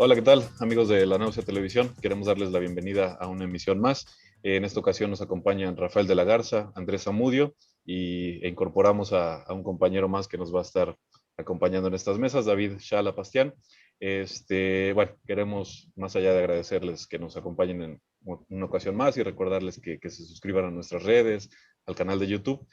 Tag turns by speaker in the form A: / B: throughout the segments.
A: Hola, ¿qué tal, amigos de La Náusea Televisión? Queremos darles la bienvenida a una emisión más. En esta ocasión nos acompañan Rafael de la Garza, Andrés Zamudio e incorporamos a un compañero más que nos va a estar acompañando en estas mesas, David Shala Pastián. Bueno, queremos, más allá de agradecerles que nos acompañen en una ocasión más y recordarles que se suscriban a nuestras redes, al canal de YouTube,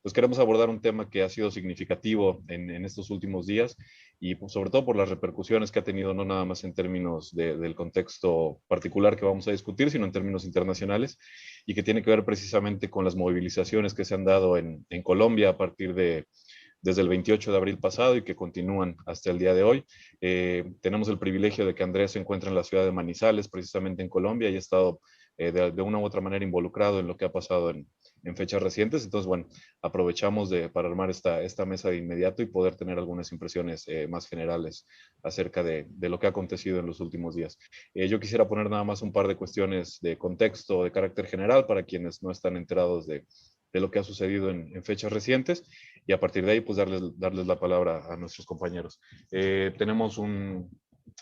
A: pues queremos abordar un tema que ha sido significativo en estos últimos días y pues, sobre todo por las repercusiones que ha tenido, no nada más en términos del contexto particular que vamos a discutir, sino en términos internacionales, y que tiene que ver precisamente con las movilizaciones que se han dado en Colombia a partir desde el 28 de abril pasado y que continúan hasta el día de hoy. Tenemos el privilegio de que Andrés se encuentra en la ciudad de Manizales, precisamente en Colombia, y ha estado de una u otra manera involucrado en lo que ha pasado en fechas recientes. Entonces, bueno, aprovechamos para armar esta mesa de inmediato y poder tener algunas impresiones más generales acerca de lo que ha acontecido en los últimos días. Yo quisiera poner nada más un par de cuestiones de contexto de carácter general para quienes no están enterados de lo que ha sucedido en fechas recientes y a partir de ahí pues darles la palabra a nuestros compañeros. Tenemos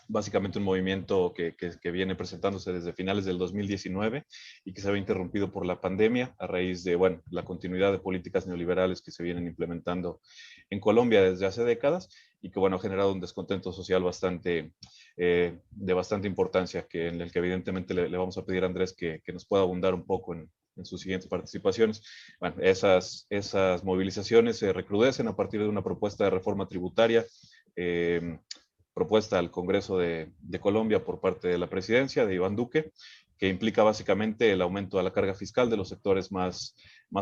A: básicamente un movimiento que viene presentándose desde finales del 2019 y que se había interrumpido por la pandemia a raíz de, bueno, la continuidad de políticas neoliberales que se vienen implementando en Colombia desde hace décadas y que, bueno, ha generado un descontento social de bastante importancia, en el que evidentemente le vamos a pedir a Andrés que nos pueda abundar un poco en sus siguientes participaciones. Bueno, esas movilizaciones se recrudecen a partir de una propuesta de reforma tributaria propuesta al Congreso de Colombia por parte de la presidencia de Iván Duque, que implica básicamente el aumento de la carga fiscal de los sectores más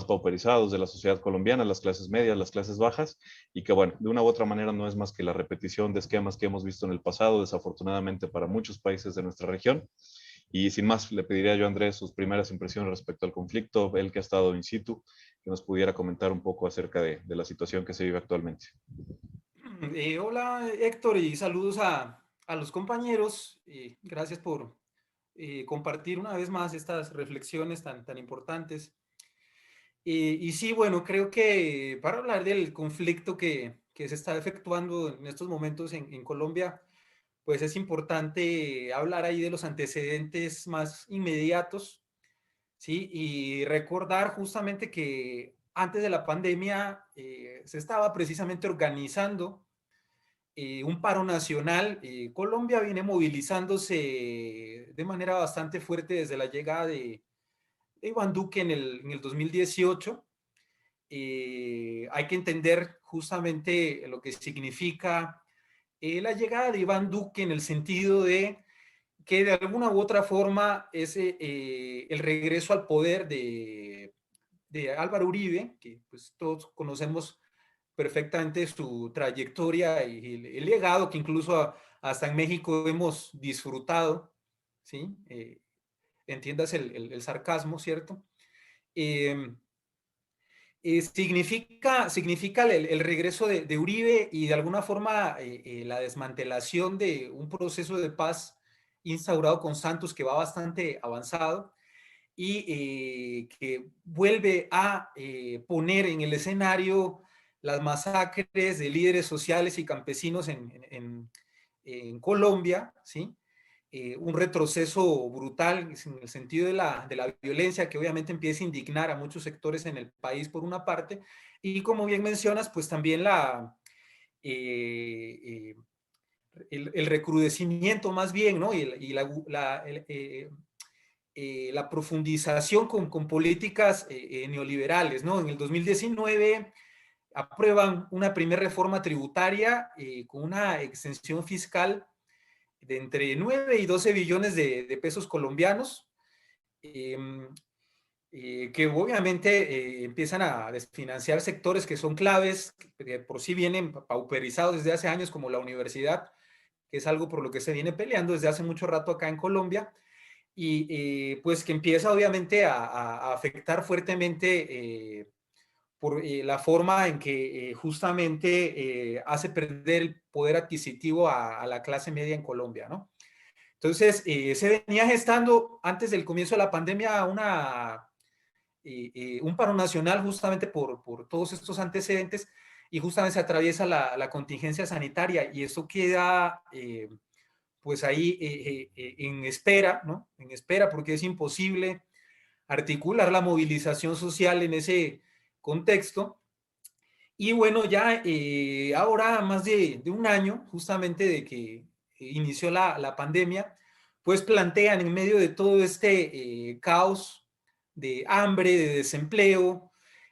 A: pauperizados de la sociedad colombiana, las clases medias, las clases bajas, y que, bueno, de una u otra manera no es más que la repetición de esquemas que hemos visto en el pasado, desafortunadamente para muchos países de nuestra región. Y sin más, le pediría yo a Andrés sus primeras impresiones respecto al conflicto, él que ha estado in situ, que nos pudiera comentar un poco acerca de la situación que se vive actualmente.
B: Hola Héctor y saludos a los compañeros. Gracias por compartir una vez más estas reflexiones tan importantes. Y sí, bueno, creo que para hablar del conflicto que se está efectuando en estos momentos en Colombia, pues es importante hablar ahí de los antecedentes más inmediatos, ¿sí? Y recordar justamente que antes de la pandemia se estaba precisamente organizando un paro nacional. Colombia viene movilizándose de manera bastante fuerte desde la llegada de Iván Duque en el 2018. Hay que entender justamente lo que significa la llegada de Iván Duque en el sentido de que de alguna u otra forma es el regreso al poder de Álvaro Uribe, que pues todos conocemos perfectamente su trayectoria y el legado que incluso hasta en México hemos disfrutado, ¿sí? Entiendas el sarcasmo, ¿cierto? Eh, significa el regreso de Uribe y de alguna forma la desmantelación de un proceso de paz instaurado con Santos que va bastante avanzado y que vuelve a poner en el escenario las masacres de líderes sociales y campesinos en Colombia, ¿sí? Un retroceso brutal en el sentido de la violencia que obviamente empieza a indignar a muchos sectores en el país por una parte, y como bien mencionas, pues también eh, eh, el recrudecimiento más bien, ¿no? La profundización con políticas neoliberales, ¿no? En el 2019 aprueban una primera reforma tributaria con una extensión fiscal de entre 9 y 12 billones de pesos colombianos, eh, que obviamente empiezan a desfinanciar sectores que son claves, que por sí vienen pauperizados desde hace años, como la universidad, que es algo por lo que se viene peleando desde hace mucho rato acá en Colombia, y pues que empieza obviamente a afectar fuertemente por la forma en que justamente hace perder el poder adquisitivo a la clase media en Colombia, ¿no? Entonces, se venía gestando antes del comienzo de la pandemia un paro nacional justamente por todos estos antecedentes, y justamente se atraviesa la contingencia sanitaria y eso queda pues ahí en espera, ¿no? En espera, porque es imposible articular la movilización social en ese contexto. Y bueno, ya ahora más de un año, justamente de que inició la pandemia, pues plantean en medio de todo este caos de hambre, de desempleo,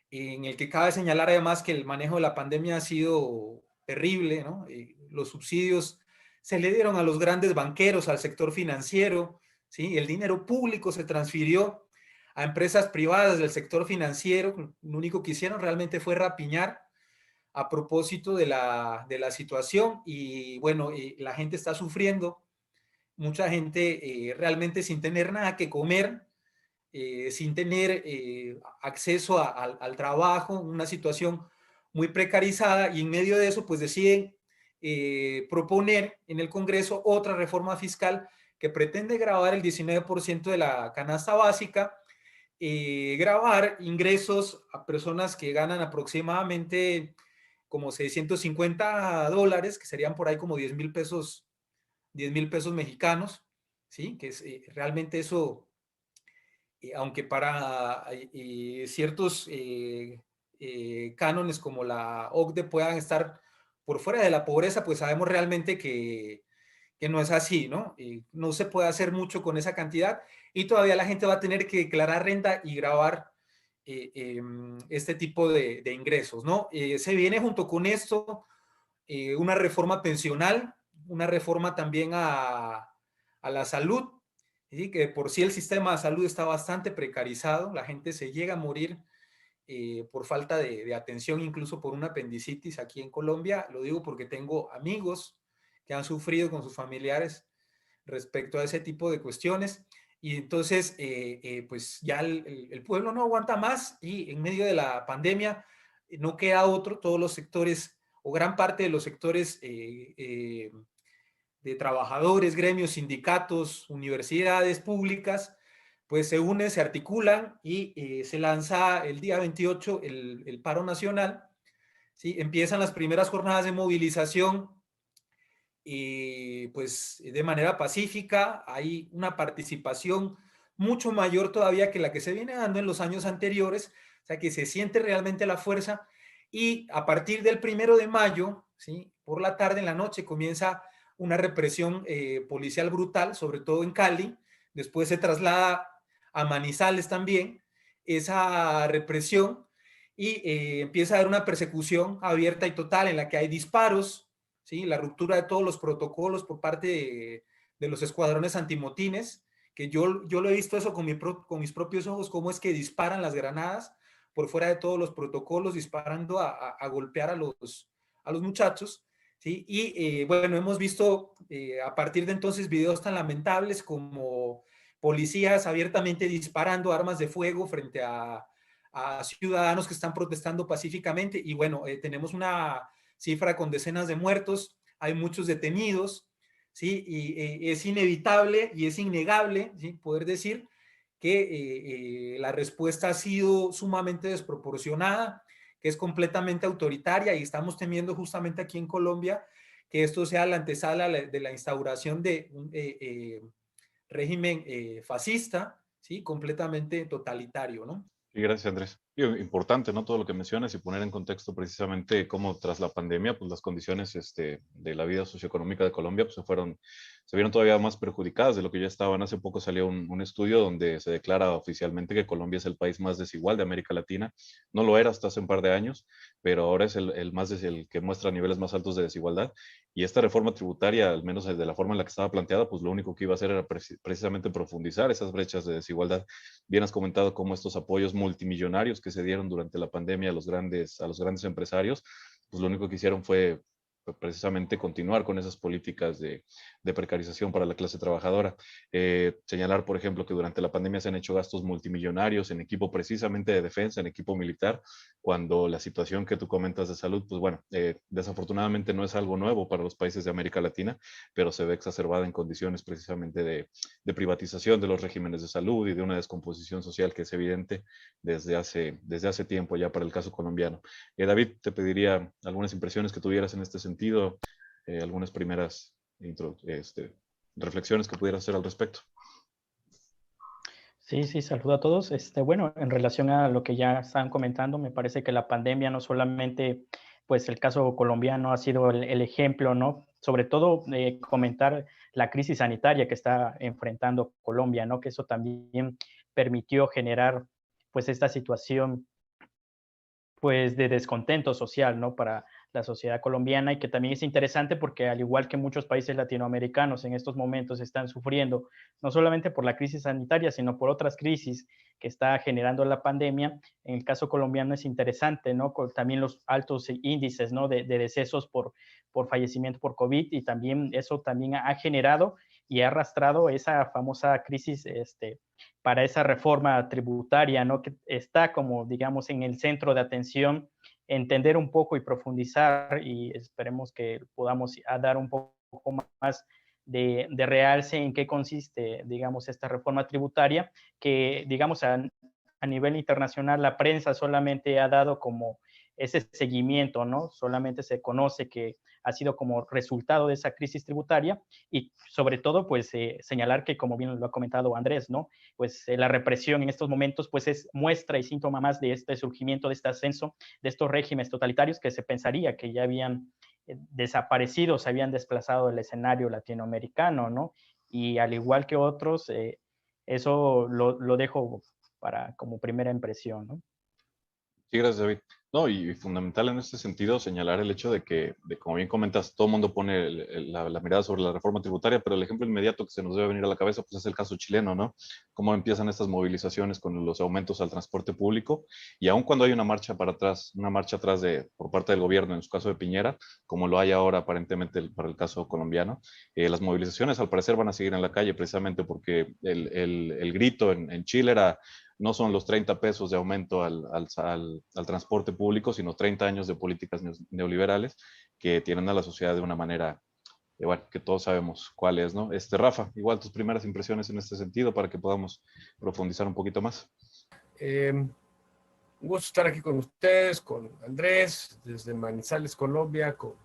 B: en el que cabe señalar además que el manejo de la pandemia ha sido terrible, ¿no? Los subsidios se le dieron a los grandes banqueros, al sector financiero, ¿sí? El dinero público se transfirió a empresas privadas del sector financiero. Lo único que hicieron realmente fue rapiñar a propósito de la situación y bueno, la gente está sufriendo, mucha gente realmente sin tener nada que comer, sin tener acceso al trabajo, una situación muy precarizada y en medio de eso pues deciden proponer en el Congreso otra reforma fiscal que pretende gravar el 19% de la canasta básica, gravar ingresos a personas que ganan aproximadamente como $650, que serían por ahí como 10,000 pesos, 10,000 pesos mexicanos, ¿sí? Que es realmente eso, aunque para ciertos cánones como la OCDE puedan estar por fuera de la pobreza, pues sabemos realmente que no es así, ¿no? No se puede hacer mucho con esa cantidad y todavía la gente va a tener que declarar renta y grabar este tipo de ingresos, ¿no? Se viene junto con esto una reforma pensional, una reforma también a la salud, ¿sí? Que por sí el sistema de salud está bastante precarizado, la gente se llega a morir por falta de atención, incluso por una apendicitis aquí en Colombia. Lo digo porque tengo amigos que han sufrido con sus familiares respecto a ese tipo de cuestiones. Y entonces, pues ya el pueblo no aguanta más y en medio de la pandemia no queda otro, todos los sectores o gran parte de los sectores de trabajadores, gremios, sindicatos, universidades públicas, pues se unen, se articulan y se lanza el día 28 el paro nacional. ¿Sí? Empiezan las primeras jornadas de movilización pues de manera pacífica, hay una participación mucho mayor todavía que la que se viene dando en los años anteriores, o sea que se siente realmente la fuerza y a partir del 1 de mayo, ¿sí? Por la tarde, en la noche, comienza una represión policial brutal, sobre todo en Cali, después se traslada a Manizales también, esa represión y empieza a haber una persecución abierta y total en la que hay disparos, ¿sí? La ruptura de todos los protocolos por parte de los escuadrones antimotines, que yo lo he visto eso con mis propios ojos, cómo es que disparan las granadas por fuera de todos los protocolos, disparando a golpear a los muchachos. ¿Sí? Y bueno, hemos visto a partir de entonces videos tan lamentables como policías abiertamente disparando armas de fuego frente a ciudadanos que están protestando pacíficamente. Y bueno, tenemos una cifra con decenas de muertos, hay muchos detenidos, ¿sí? Y es inevitable y es innegable, ¿sí? Poder decir que la respuesta ha sido sumamente desproporcionada, que es completamente autoritaria y estamos temiendo justamente aquí en Colombia que esto sea la antesala de la instauración de un régimen fascista, ¿sí? Completamente totalitario, ¿no?
A: Y gracias, Andrés. Importante, ¿no? Todo lo que mencionas y poner en contexto precisamente cómo tras la pandemia, pues las condiciones de la vida socioeconómica de Colombia pues, se vieron todavía más perjudicadas de lo que ya estaban. Hace poco salió un estudio donde se declara oficialmente que Colombia es el país más desigual de América Latina. No lo era hasta hace un par de años, pero ahora es el que muestra niveles más altos de desigualdad. Y esta reforma tributaria, al menos de la forma en la que estaba planteada, pues lo único que iba a hacer era precisamente profundizar esas brechas de desigualdad. Bien has comentado cómo estos apoyos multimillonarios que se dieron durante la pandemia a los grandes empresarios, pues lo único que hicieron fue precisamente continuar con esas políticas de precarización para la clase trabajadora. Señalar, por ejemplo, que durante la pandemia se han hecho gastos multimillonarios en equipo precisamente de defensa, en equipo militar, cuando la situación que tú comentas de salud, pues bueno, desafortunadamente no es algo nuevo para los países de América Latina, pero se ve exacerbada en condiciones precisamente de privatización de los regímenes de salud y de una descomposición social que es evidente desde hace tiempo ya para el caso colombiano. David, te pediría algunas impresiones que tuvieras en este sentido, algunas primeras intro, reflexiones que pudieras hacer al respecto.
C: Sí, sí, saludo a todos. Bueno, en relación a lo que ya están comentando, me parece que la pandemia no solamente, pues el caso colombiano ha sido el ejemplo, ¿no? Sobre todo comentar la crisis sanitaria que está enfrentando Colombia, ¿no? Que eso también permitió generar, pues, esta situación pues de descontento social, ¿no? Para la sociedad colombiana y que también es interesante porque al igual que muchos países latinoamericanos en estos momentos están sufriendo no solamente por la crisis sanitaria, sino por otras crisis que está generando la pandemia. En el caso colombiano es interesante, ¿no? Con también los altos índices, ¿no? De decesos por fallecimiento por COVID y también eso también ha generado y ha arrastrado esa famosa crisis para esa reforma tributaria, ¿no? Que está como, digamos, en el centro de atención, entender un poco y profundizar y esperemos que podamos dar un poco más de realce en qué consiste, digamos, esta reforma tributaria, que, digamos, a nivel internacional la prensa solamente ha dado como ese seguimiento, ¿no? Solamente se conoce que ha sido como resultado de esa crisis tributaria y sobre todo, pues, señalar que, como bien lo ha comentado Andrés, ¿no? Pues la represión en estos momentos, pues es muestra y síntoma más de este surgimiento, de este ascenso, de estos regímenes totalitarios que se pensaría que ya habían desaparecido, se habían desplazado del escenario latinoamericano, ¿no? Y al igual que otros, eso lo dejo para como primera impresión, ¿no?
A: Sí, gracias, David. No, y fundamental en este sentido señalar el hecho de que, como bien comentas, todo el mundo pone la mirada sobre la reforma tributaria, pero el ejemplo inmediato que se nos debe venir a la cabeza pues es el caso chileno, ¿no? Cómo empiezan estas movilizaciones con los aumentos al transporte público y aun cuando hay una marcha para atrás, una marcha atrás por parte del gobierno, en su caso de Piñera, como lo hay ahora aparentemente para el caso colombiano, las movilizaciones al parecer van a seguir en la calle precisamente porque el grito en Chile era no son los 30 pesos de aumento al transporte público, sino 30 años de políticas neoliberales que tienen a la sociedad de una manera, bueno, que todos sabemos cuál es, ¿no? Rafa, igual tus primeras impresiones en este sentido para que podamos profundizar un poquito más.
D: Un gusto estar aquí con ustedes, con Andrés, desde Manizales, Colombia, con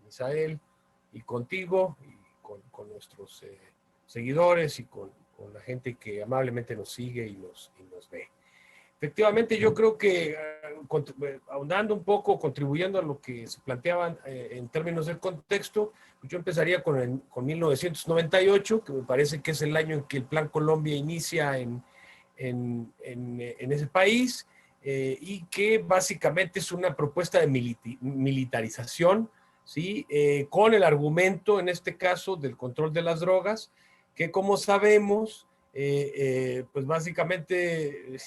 D: Isael y contigo, y con nuestros seguidores y con la gente que amablemente nos sigue y nos ve. Efectivamente, yo creo que ahondando un poco, contribuyendo a lo que se planteaban en términos del contexto, yo empezaría con 1998, que me parece que es el año en que el Plan Colombia inicia en ese país, y que básicamente es una propuesta de militarización, ¿sí? Con el argumento, en este caso, del control de las drogas, que como sabemos, pues básicamente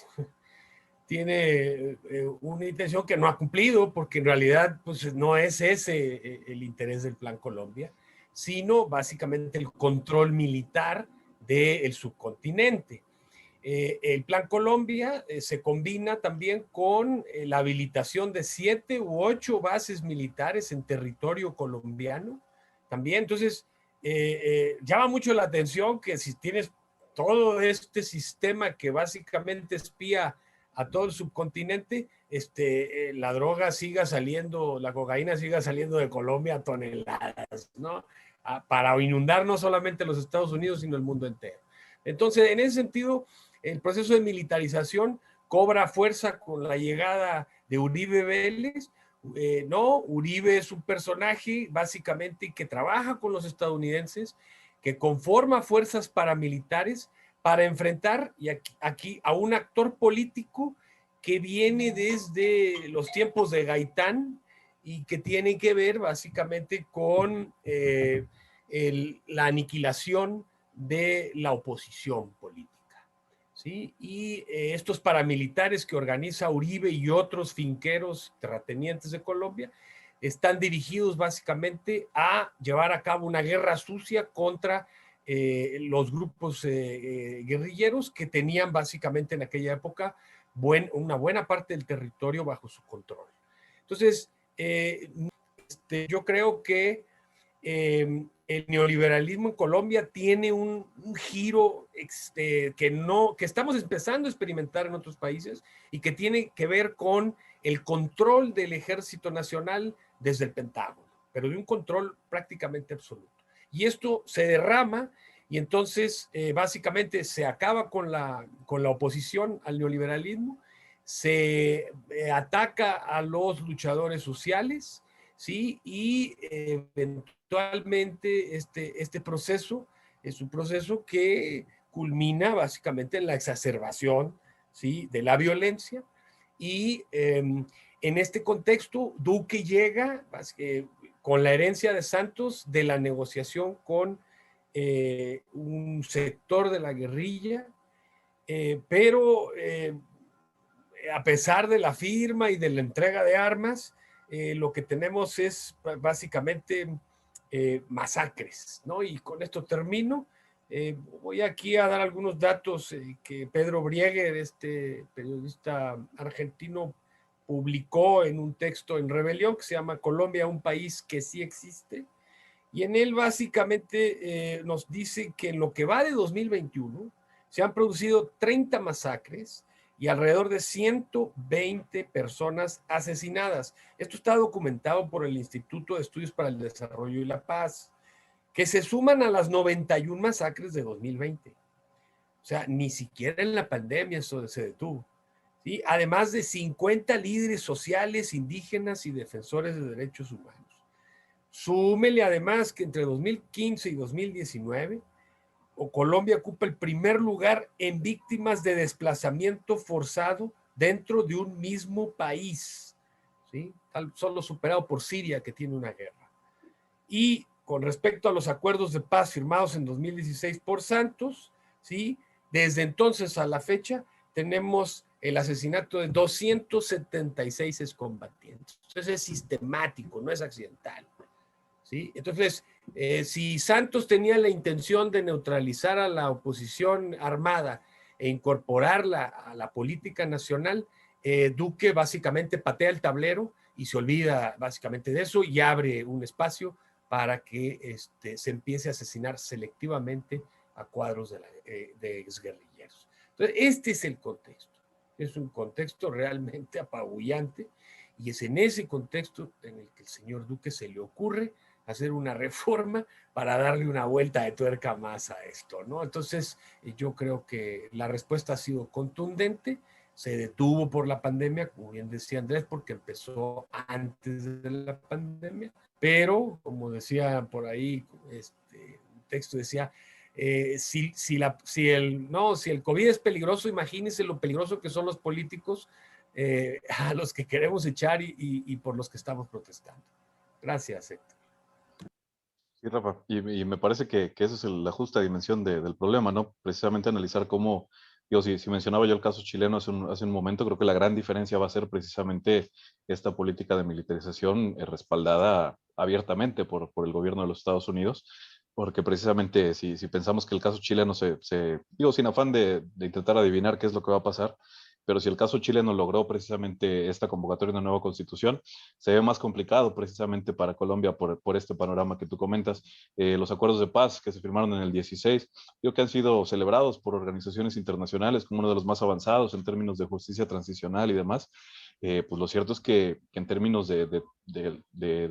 D: tiene una intención que no ha cumplido, porque en realidad pues, no es ese el interés del Plan Colombia, sino básicamente el control militar del subcontinente. El Plan Colombia se combina también con la habilitación de 7 u 8 bases militares en territorio colombiano. También, entonces, llama mucho la atención que si tienes todo este sistema que básicamente espía a todo el subcontinente, la droga siga saliendo, la cocaína siga saliendo de Colombia a toneladas, ¿no? Para inundar no solamente los Estados Unidos, sino el mundo entero. Entonces, en ese sentido, el proceso de militarización cobra fuerza con la llegada de Uribe Vélez. No, Uribe es un personaje básicamente que trabaja con los estadounidenses, que conforma fuerzas paramilitares para enfrentar y aquí a un actor político que viene desde los tiempos de Gaitán y que tiene que ver básicamente con la aniquilación de la oposición política. ¿Sí? Y estos paramilitares que organiza Uribe y otros finqueros terratenientes de Colombia están dirigidos básicamente a llevar a cabo una guerra sucia contra los grupos guerrilleros que tenían básicamente en aquella época una buena parte del territorio bajo su control. Entonces, yo creo que el neoliberalismo en Colombia tiene un giro que estamos empezando a experimentar en otros países y que tiene que ver con el control del Ejército Nacional desde el Pentágono, pero de un control prácticamente absoluto. Y esto se derrama y entonces básicamente se acaba con la oposición al neoliberalismo, se ataca a los luchadores sociales, ¿sí? Y eventualmente este proceso es un proceso que culmina básicamente en la exacerbación, ¿sí?, de la violencia. Y en este contexto, Duque llega con la herencia de Santos de la negociación con un sector de la guerrilla, pero a pesar de la firma y de la entrega de armas, lo que tenemos es básicamente masacres, ¿no? Y con esto termino. Voy aquí a dar algunos datos que Pedro Brieger, este periodista argentino, publicó en un texto en Rebelión que se llama Colombia, un país que sí existe. Y en él básicamente nos dice que en lo que va de 2021 se han producido 30 masacres y alrededor de 120 personas asesinadas. Esto está documentado por el Instituto de Estudios para el Desarrollo y la Paz, que se suman a las 91 masacres de 2020. O sea, ni siquiera en la pandemia eso se detuvo. ¿Sí? Además de 50 líderes sociales, indígenas y defensores de derechos humanos. Súmele además que entre 2015 y 2019, Colombia ocupa el primer lugar en víctimas de desplazamiento forzado dentro de un mismo país, ¿sí? Solo superado por Siria, que tiene una guerra. Y con respecto a los acuerdos de paz firmados en 2016 por Santos, ¿sí?, desde entonces a la fecha tenemos el asesinato de 276 excombatientes. Entonces es sistemático, no es accidental. ¿Sí? Entonces, si Santos tenía la intención de neutralizar a la oposición armada e incorporarla a la política nacional, Duque básicamente patea el tablero y se olvida básicamente de eso y abre un espacio para que se empiece a asesinar selectivamente a cuadros de exguerrilleros. Entonces, este es el contexto. Es un contexto realmente apabullante y es en ese contexto en el que el señor Duque se le ocurre hacer una reforma para darle una vuelta de tuerca más a esto, ¿no? Entonces, yo creo que la respuesta ha sido contundente, se detuvo por la pandemia, como bien decía Andrés, porque empezó antes de la pandemia, pero, como decía por ahí, un texto decía, si el COVID es peligroso, imagínense lo peligroso que son los políticos a los que queremos echar y por los que estamos protestando. Gracias, Héctor.
A: Sí, Rafa, y me parece que esa es la justa dimensión del problema, ¿no? Precisamente analizar cómo, digo, si mencionaba yo el caso chileno hace un momento, creo que la gran diferencia va a ser precisamente esta política de militarización respaldada abiertamente por el gobierno de los Estados Unidos, porque precisamente si pensamos que el caso chileno digo, sin afán de intentar adivinar qué es lo que va a pasar, pero si el caso chileno logró precisamente esta convocatoria de una nueva constitución, se ve más complicado precisamente para Colombia por este panorama que tú comentas. Los acuerdos de paz que se firmaron en el 16, digo que han sido celebrados por organizaciones internacionales como uno de los más avanzados en términos de justicia transicional y demás. Pues lo cierto es que en términos de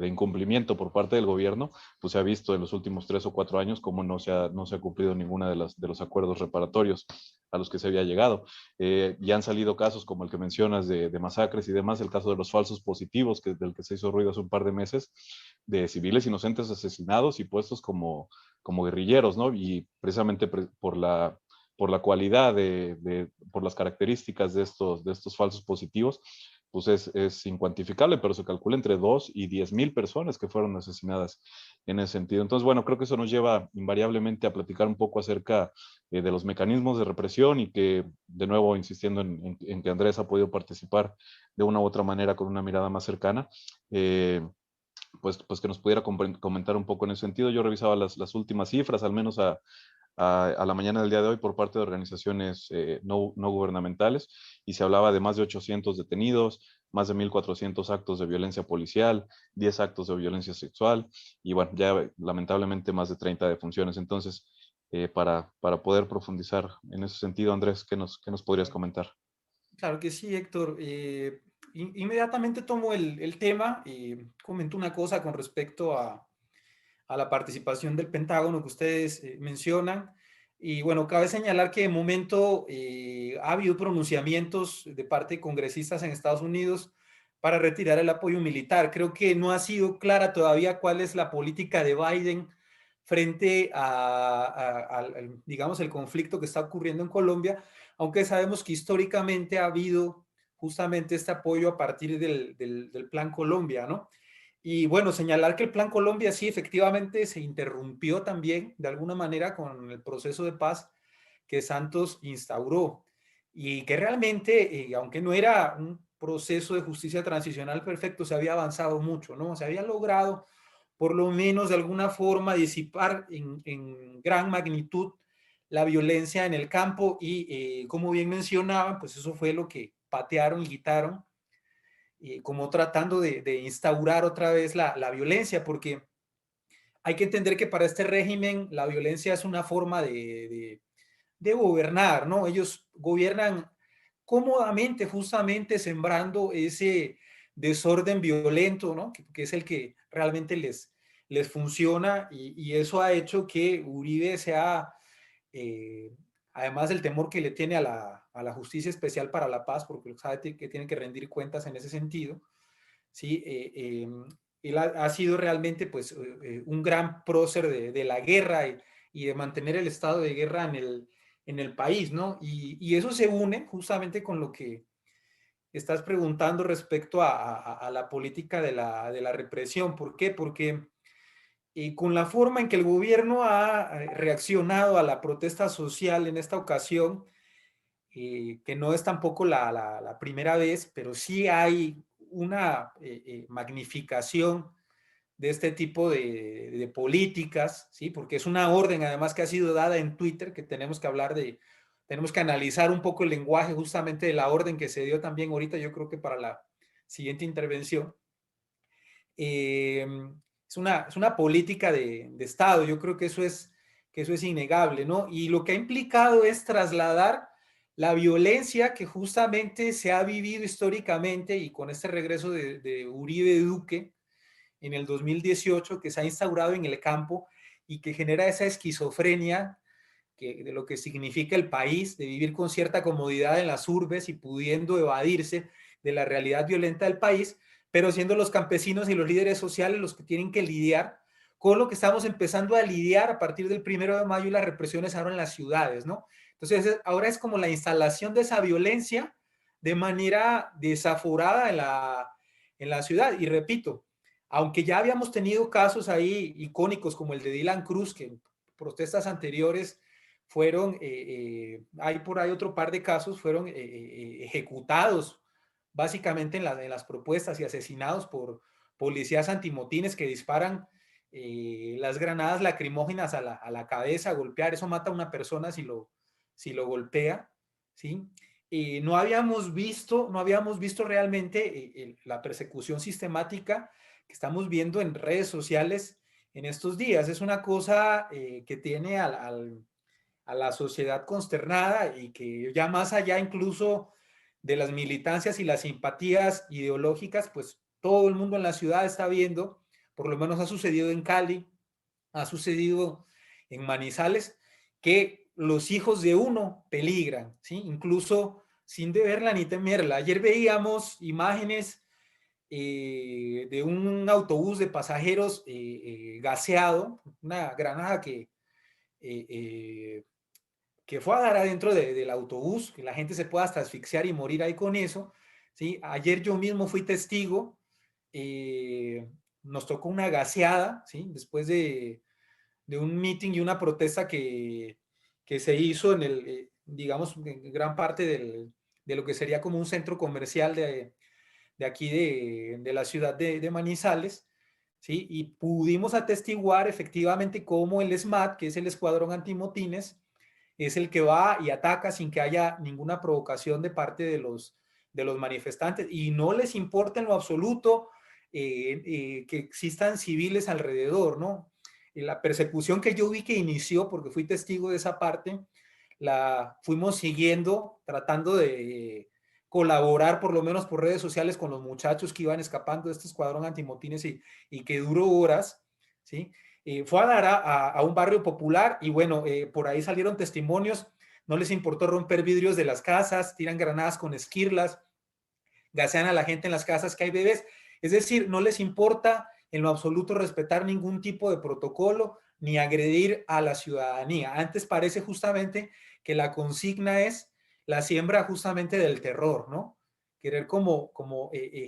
A: incumplimiento por parte del gobierno, pues se ha visto en los últimos 3 o 4 años cómo no se ha cumplido ninguna de los acuerdos reparatorios a los que se había llegado. Ya han salido casos como el que mencionas de masacres y demás, el caso de los falsos positivos, del que se hizo ruido hace un par de meses, de civiles inocentes asesinados y puestos como guerrilleros, ¿no? Y precisamente por la cualidad, por las características de estos falsos positivos, pues es incuantificable, pero se calcula entre 2 y 10,000 personas que fueron asesinadas en ese sentido. Entonces, bueno, creo que eso nos lleva invariablemente a platicar un poco acerca de los mecanismos de represión y que, de nuevo, insistiendo en que Andrés ha podido participar de una u otra manera con una mirada más cercana, pues que nos pudiera comentar un poco en ese sentido. Yo revisaba las últimas cifras, al menos a la mañana del día de hoy, por parte de organizaciones no gubernamentales, y se hablaba de más de 800 detenidos, más de 1,400 actos de violencia policial, 10 actos de violencia sexual, y bueno, ya lamentablemente más de 30 defunciones. Entonces, para poder profundizar en ese sentido, Andrés, ¿qué nos podrías comentar?
B: Claro que sí, Héctor. Inmediatamente tomo el tema y comento una cosa con respecto a a la participación del Pentágono que ustedes mencionan. Y bueno, cabe señalar que de momento ha habido pronunciamientos de parte de congresistas en Estados Unidos para retirar el apoyo militar. Creo que no ha sido clara todavía cuál es la política de Biden frente digamos, el conflicto que está ocurriendo en Colombia, aunque sabemos que históricamente ha habido justamente este apoyo a partir del Plan Colombia, ¿no? Y bueno, señalar que el Plan Colombia sí efectivamente se interrumpió también de alguna manera con el proceso de paz que Santos instauró y que realmente, aunque no era un proceso de justicia transicional perfecto, se había avanzado mucho, ¿no? Se había logrado por lo menos de alguna forma disipar en gran magnitud la violencia en el campo y como bien mencionaban, pues eso fue lo que patearon y quitaron como tratando de instaurar otra vez la violencia, porque hay que entender que para este régimen la violencia es una forma de gobernar, ¿no? Ellos gobiernan cómodamente, justamente sembrando ese desorden violento, ¿no? Que es el que realmente les funciona y eso ha hecho que Uribe sea además del temor que le tiene a la Justicia Especial para la Paz, porque sabe que tienen que rendir cuentas en ese sentido, ¿sí? Él ha sido realmente pues, un gran prócer de la guerra y de mantener el estado de guerra en el país, ¿no? Y eso se une justamente con lo que estás preguntando respecto a la política de la represión. ¿Por qué? Porque con la forma en que el gobierno ha reaccionado a la protesta social en esta ocasión, que no es tampoco la primera vez, pero sí hay una magnificación de este tipo de políticas, ¿sí? Porque es una orden además que ha sido dada en Twitter, que tenemos que hablar tenemos que analizar un poco el lenguaje justamente de la orden que se dio también ahorita, yo creo que para la siguiente intervención. Es una política de Estado, yo creo que eso es innegable, ¿no? Y lo que ha implicado es trasladar la violencia que justamente se ha vivido históricamente y con este regreso de Uribe Duque en el 2018 que se ha instaurado en el campo y que genera esa esquizofrenia de lo que significa el país, de vivir con cierta comodidad en las urbes y pudiendo evadirse de la realidad violenta del país, pero siendo los campesinos y los líderes sociales los que tienen que lidiar con lo que estamos empezando a lidiar a partir del 1 de mayo y las represiones ahora en las ciudades, ¿no? Entonces, ahora es como la instalación de esa violencia de manera desaforada en la ciudad. Y repito, aunque ya habíamos tenido casos ahí icónicos como el de Dylan Cruz, que en protestas anteriores fueron, hay por ahí otro par de casos, fueron ejecutados básicamente en las propuestas y asesinados por policías antimotines que disparan las granadas lacrimógenas a la cabeza, a golpear, eso mata a una persona si lo golpea, ¿sí? No habíamos visto realmente la persecución sistemática que estamos viendo en redes sociales en estos días. Es una cosa que tiene a la sociedad consternada y que ya más allá incluso de las militancias y las simpatías ideológicas, pues todo el mundo en la ciudad está viendo, por lo menos ha sucedido en Cali, ha sucedido en Manizales, que los hijos de uno peligran, ¿sí? Incluso sin deberla ni temerla. Ayer veíamos imágenes de un autobús de pasajeros gaseado, una granada que fue a dar adentro del autobús, que la gente se pueda hasta asfixiar y morir ahí con eso, ¿sí? Ayer yo mismo fui testigo, nos tocó una gaseada, ¿sí? Después de un meeting y una protesta que se hizo digamos, en gran parte de lo que sería como un centro comercial de aquí de la ciudad de Manizales, ¿sí? Y pudimos atestiguar efectivamente cómo el SMAT, que es el Escuadrón Antimotines, es el que va y ataca sin que haya ninguna provocación de parte de los manifestantes y no les importa en lo absoluto que existan civiles alrededor, ¿no? La persecución que yo vi que inició, porque fui testigo de esa parte, la fuimos siguiendo, tratando de colaborar por lo menos por redes sociales con los muchachos que iban escapando de este escuadrón antimotines y que duró horas, ¿sí? fue a dar a un barrio popular y bueno, por ahí salieron testimonios, no les importó romper vidrios de las casas, tiran granadas con esquirlas, gasean a la gente en las casas que hay bebés, es decir, no les importa en lo absoluto respetar ningún tipo de protocolo ni agredir a la ciudadanía. Antes parece justamente que la consigna es la siembra justamente del terror, ¿no? Querer como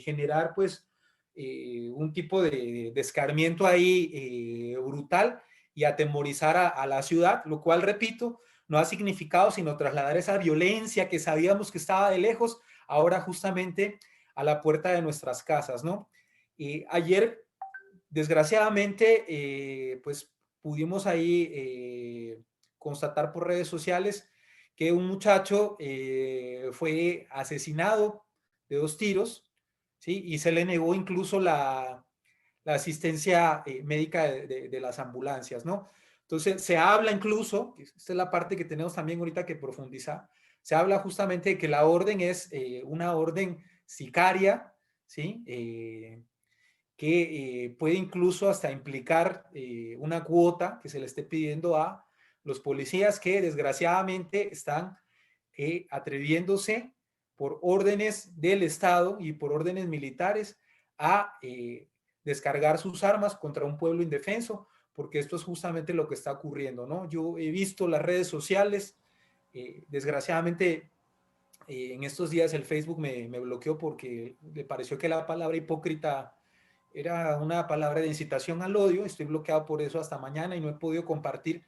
B: generar pues un tipo de escarmiento ahí brutal y atemorizar a la ciudad, lo cual, repito, no ha significado sino trasladar esa violencia que sabíamos que estaba de lejos, ahora justamente a la puerta de nuestras casas, ¿no? Ayer, desgraciadamente, pues pudimos ahí constatar por redes sociales que un muchacho fue asesinado de 2 tiros, ¿sí? Y se le negó incluso la asistencia médica de las ambulancias, ¿no? Entonces, se habla incluso, esta es la parte que tenemos también ahorita que profundizar, se habla justamente de que la orden es una orden sicaria, ¿sí? Que puede incluso hasta implicar una cuota que se le esté pidiendo a los policías que desgraciadamente están atreviéndose por órdenes del Estado y por órdenes militares a descargar sus armas contra un pueblo indefenso, porque esto es justamente lo que está ocurriendo, ¿no? Yo he visto las redes sociales, desgraciadamente en estos días el Facebook me bloqueó porque le pareció que la palabra hipócrita era una palabra de incitación al odio. Estoy bloqueado por eso hasta mañana y no he podido compartir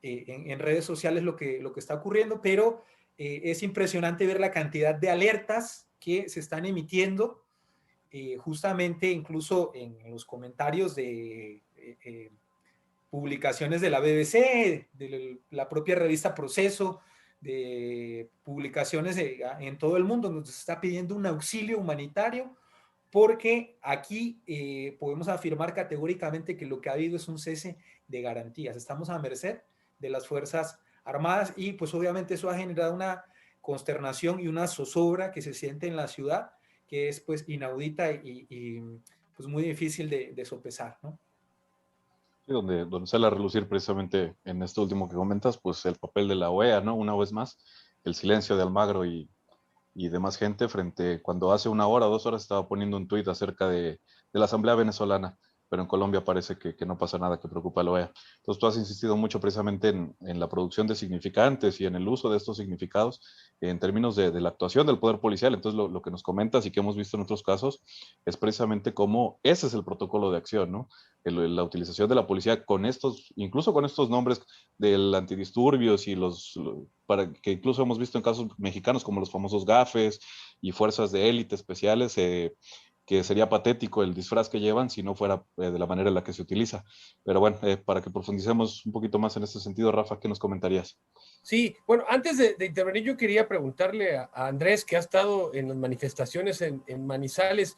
B: en redes sociales lo que está ocurriendo, pero es impresionante ver la cantidad de alertas que se están emitiendo, justamente incluso en los comentarios de publicaciones de la BBC, de la propia revista Proceso, de publicaciones en todo el mundo, donde se está pidiendo un auxilio humanitario, porque aquí podemos afirmar categóricamente que lo que ha habido es un cese de garantías. Estamos a merced de las Fuerzas Armadas y pues obviamente eso ha generado una consternación y una zozobra que se siente en la ciudad, que es pues inaudita y pues muy difícil de sopesar, ¿no?
A: Sí, donde sale a relucir precisamente en esto último que comentas, pues el papel de la OEA, ¿no? Una vez más, el silencio de Almagro y demás gente frente cuando hace 1 hora, 2 horas estaba poniendo un tuit acerca de la Asamblea Venezolana, pero en Colombia parece que no pasa nada que preocupa a la OEA. Entonces tú has insistido mucho precisamente en la producción de significantes y en el uso de estos significados en términos de la actuación del poder policial. Entonces lo que nos comentas y que hemos visto en otros casos es precisamente cómo ese es el protocolo de acción, ¿no? La utilización de la policía con estos, incluso con estos nombres del antidisturbios y para que incluso hemos visto en casos mexicanos como los famosos gafes y fuerzas de élite especiales, que sería patético el disfraz que llevan si no fuera de la manera en la que se utiliza. Pero bueno, para que profundicemos un poquito más en este sentido, Rafa, ¿qué nos comentarías?
D: Sí, bueno, antes de intervenir, yo quería preguntarle a Andrés, que ha estado en las manifestaciones en Manizales,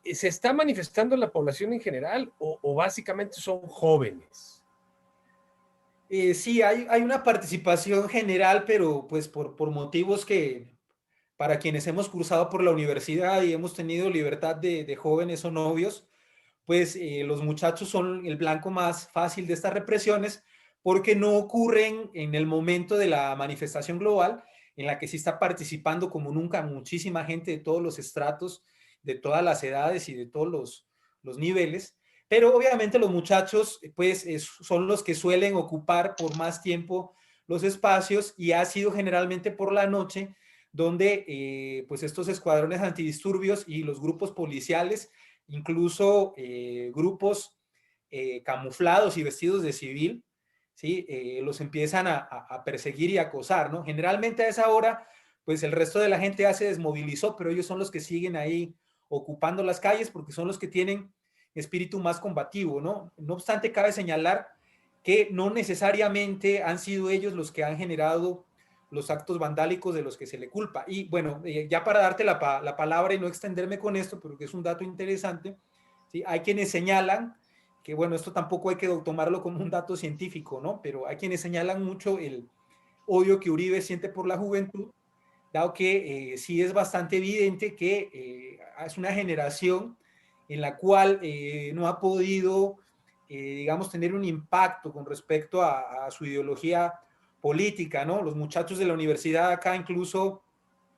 D: ¿se está manifestando la población en general o básicamente son jóvenes?
B: Sí, hay una participación general, pero pues por motivos que para quienes hemos cursado por la universidad y hemos tenido libertad de jóvenes o novios, pues los muchachos son el blanco más fácil de estas represiones porque no ocurren en el momento de la manifestación global en la que sí está participando como nunca muchísima gente de todos los estratos, de todas las edades y de todos los niveles. Pero obviamente los muchachos pues son los que suelen ocupar por más tiempo los espacios y ha sido generalmente por la noche donde pues estos escuadrones antidisturbios y los grupos policiales, incluso grupos camuflados y vestidos de civil, ¿sí? Los empiezan a perseguir y a acosar, ¿no? Generalmente a esa hora, pues el resto de la gente ya se desmovilizó, pero ellos son los que siguen ahí ocupando las calles porque son los que tienen espíritu más combativo, ¿no? No obstante, cabe señalar que no necesariamente han sido ellos los que han generado los actos vandálicos de los que se le culpa. Y bueno, ya para darte la palabra y no extenderme con esto, pero que es un dato interesante, ¿sí? Hay quienes señalan que, bueno, esto tampoco hay que tomarlo como un dato científico, ¿no? Pero hay quienes señalan mucho el odio que Uribe siente por la juventud, dado que sí es bastante evidente que es una generación en la cual no ha podido digamos, tener un impacto con respecto a su ideología política, ¿no? Los muchachos de la universidad acá incluso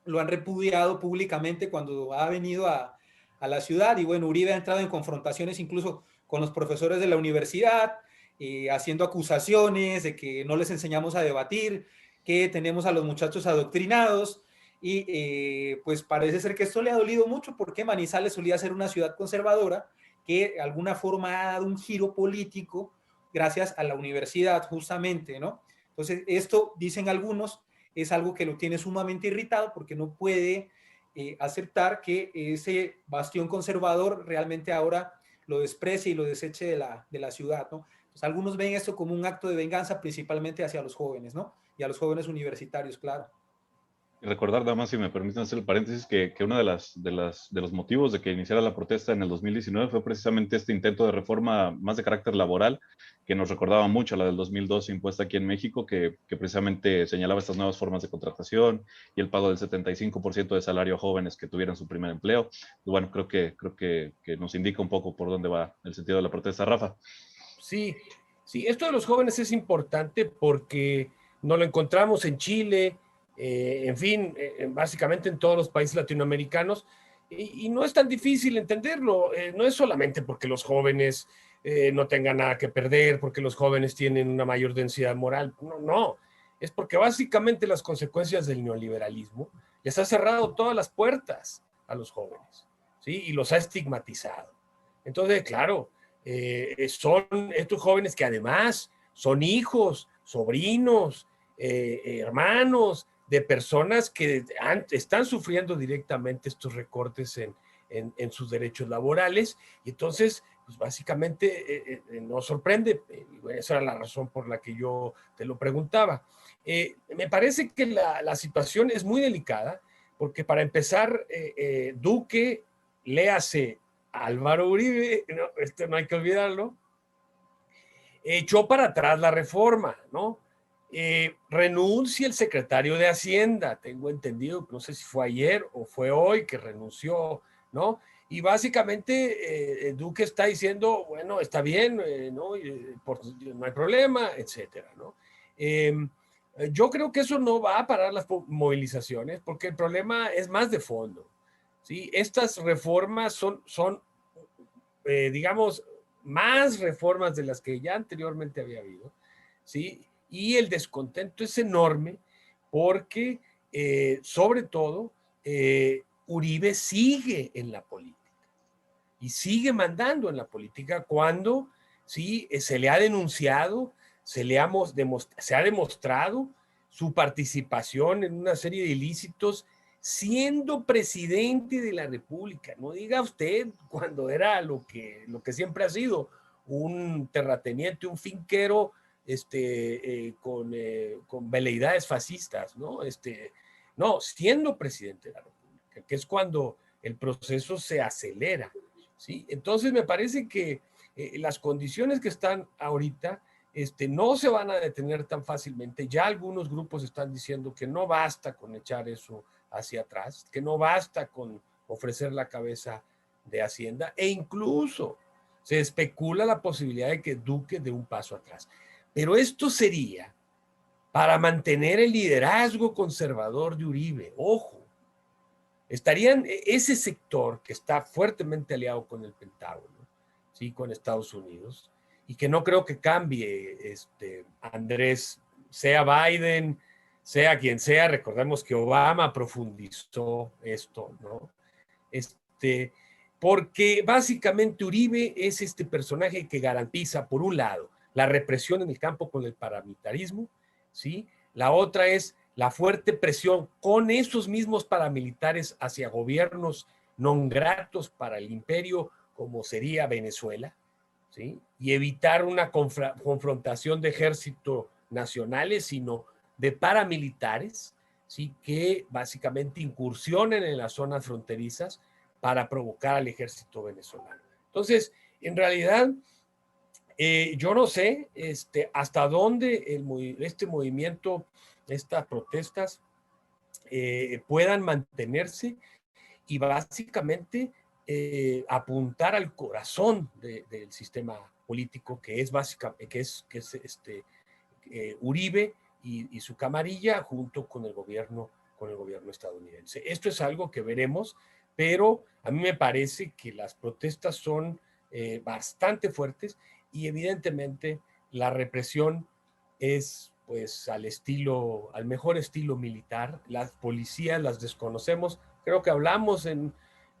B: lo han repudiado públicamente cuando ha venido a la ciudad, y bueno, Uribe ha entrado en confrontaciones incluso con los profesores de la universidad, haciendo acusaciones de que no les enseñamos a debatir, que tenemos a los muchachos adoctrinados, y pues parece ser que esto le ha dolido mucho porque Manizales solía ser una ciudad conservadora que de alguna forma ha dado un giro político gracias a la universidad justamente, ¿no? Entonces esto, dicen algunos, es algo que lo tiene sumamente irritado porque no puede aceptar que ese bastión conservador realmente ahora lo desprecie y lo deseche de la ciudad, ¿no? Entonces, algunos ven esto como un acto de venganza principalmente hacia los jóvenes, ¿no? Y a los jóvenes universitarios, claro.
A: Y recordar, nada más, si me permiten hacer el paréntesis, que uno de los motivos de que iniciara la protesta en el 2019 fue precisamente este intento de reforma más de carácter laboral, que nos recordaba mucho a la del 2012 impuesta aquí en México, que precisamente señalaba estas nuevas formas de contratación y el pago del 75% de salario a jóvenes que tuvieran su primer empleo. Y bueno, creo que nos indica un poco por dónde va el sentido de la protesta, Rafa.
D: Sí, sí, esto de los jóvenes es importante porque no lo encontramos en Chile, en fin, básicamente en todos los países latinoamericanos, y no es tan difícil entenderlo. No es solamente porque los jóvenes no tengan nada que perder, porque los jóvenes tienen una mayor densidad moral, no, no, es porque básicamente las consecuencias del neoliberalismo les ha cerrado todas las puertas a los jóvenes, ¿sí? Y los ha estigmatizado. Entonces, claro, son estos jóvenes que además son hijos, sobrinos, hermanos de personas que están sufriendo directamente estos recortes en sus derechos laborales, y entonces pues básicamente nos sorprende. Esa era la razón por la que yo te lo preguntaba. Me parece que la situación es muy delicada porque, para empezar, Duque, léase Álvaro Uribe, no, esto no hay que olvidarlo, echó para atrás la reforma, ¿no? Renuncia el secretario de Hacienda, tengo entendido, no sé si fue ayer o fue hoy que renunció, ¿no? Y básicamente Duque está diciendo, bueno, está bien, ¿no? No hay problema, etcétera, ¿no? Yo creo que eso no va a parar las movilizaciones porque el problema es más de fondo, ¿sí? Estas reformas son digamos, más reformas de las que ya anteriormente había habido, ¿sí? Y el descontento es enorme porque, sobre todo, Uribe sigue en la política y sigue mandando en la política cuando, sí, se le ha denunciado, se ha demostrado su participación en una serie de ilícitos siendo presidente de la República. No diga usted cuando era lo que siempre ha sido, un terrateniente, un finquero con veleidades fascistas, ¿no? No, siendo presidente de la República, que es cuando el proceso se acelera, ¿sí? Entonces me parece que las condiciones que están ahorita no se van a detener tan fácilmente. Ya algunos grupos están diciendo que no basta con echar eso hacia atrás, que no basta con ofrecer la cabeza de Hacienda, e incluso se especula la posibilidad de que Duque dé un paso atrás. Pero esto sería para mantener el liderazgo conservador de Uribe. Ojo, estarían ese sector que está fuertemente aliado con el Pentágono, ¿sí? Con Estados Unidos, y que no creo que cambie, Andrés, sea Biden, sea quien sea. Recordemos que Obama profundizó esto, ¿no? Porque básicamente Uribe es este personaje que garantiza, por un lado, la represión en el campo con el paramilitarismo, ¿sí? La otra es la fuerte presión con esos mismos paramilitares hacia gobiernos non gratos para el imperio, como sería Venezuela, ¿sí? Y evitar una confrontación de ejércitos nacionales, sino de paramilitares, ¿sí? Que básicamente incursionen en las zonas fronterizas para provocar al ejército venezolano. Entonces, en realidad, yo no sé hasta dónde este movimiento, estas protestas, puedan mantenerse y básicamente apuntar al corazón del sistema político que es Uribe y su camarilla junto con el gobierno estadounidense. Esto es algo que veremos, pero a mí me parece que las protestas son bastante fuertes y evidentemente la represión es pues al mejor estilo militar. Las policías las desconocemos. Creo que hablamos en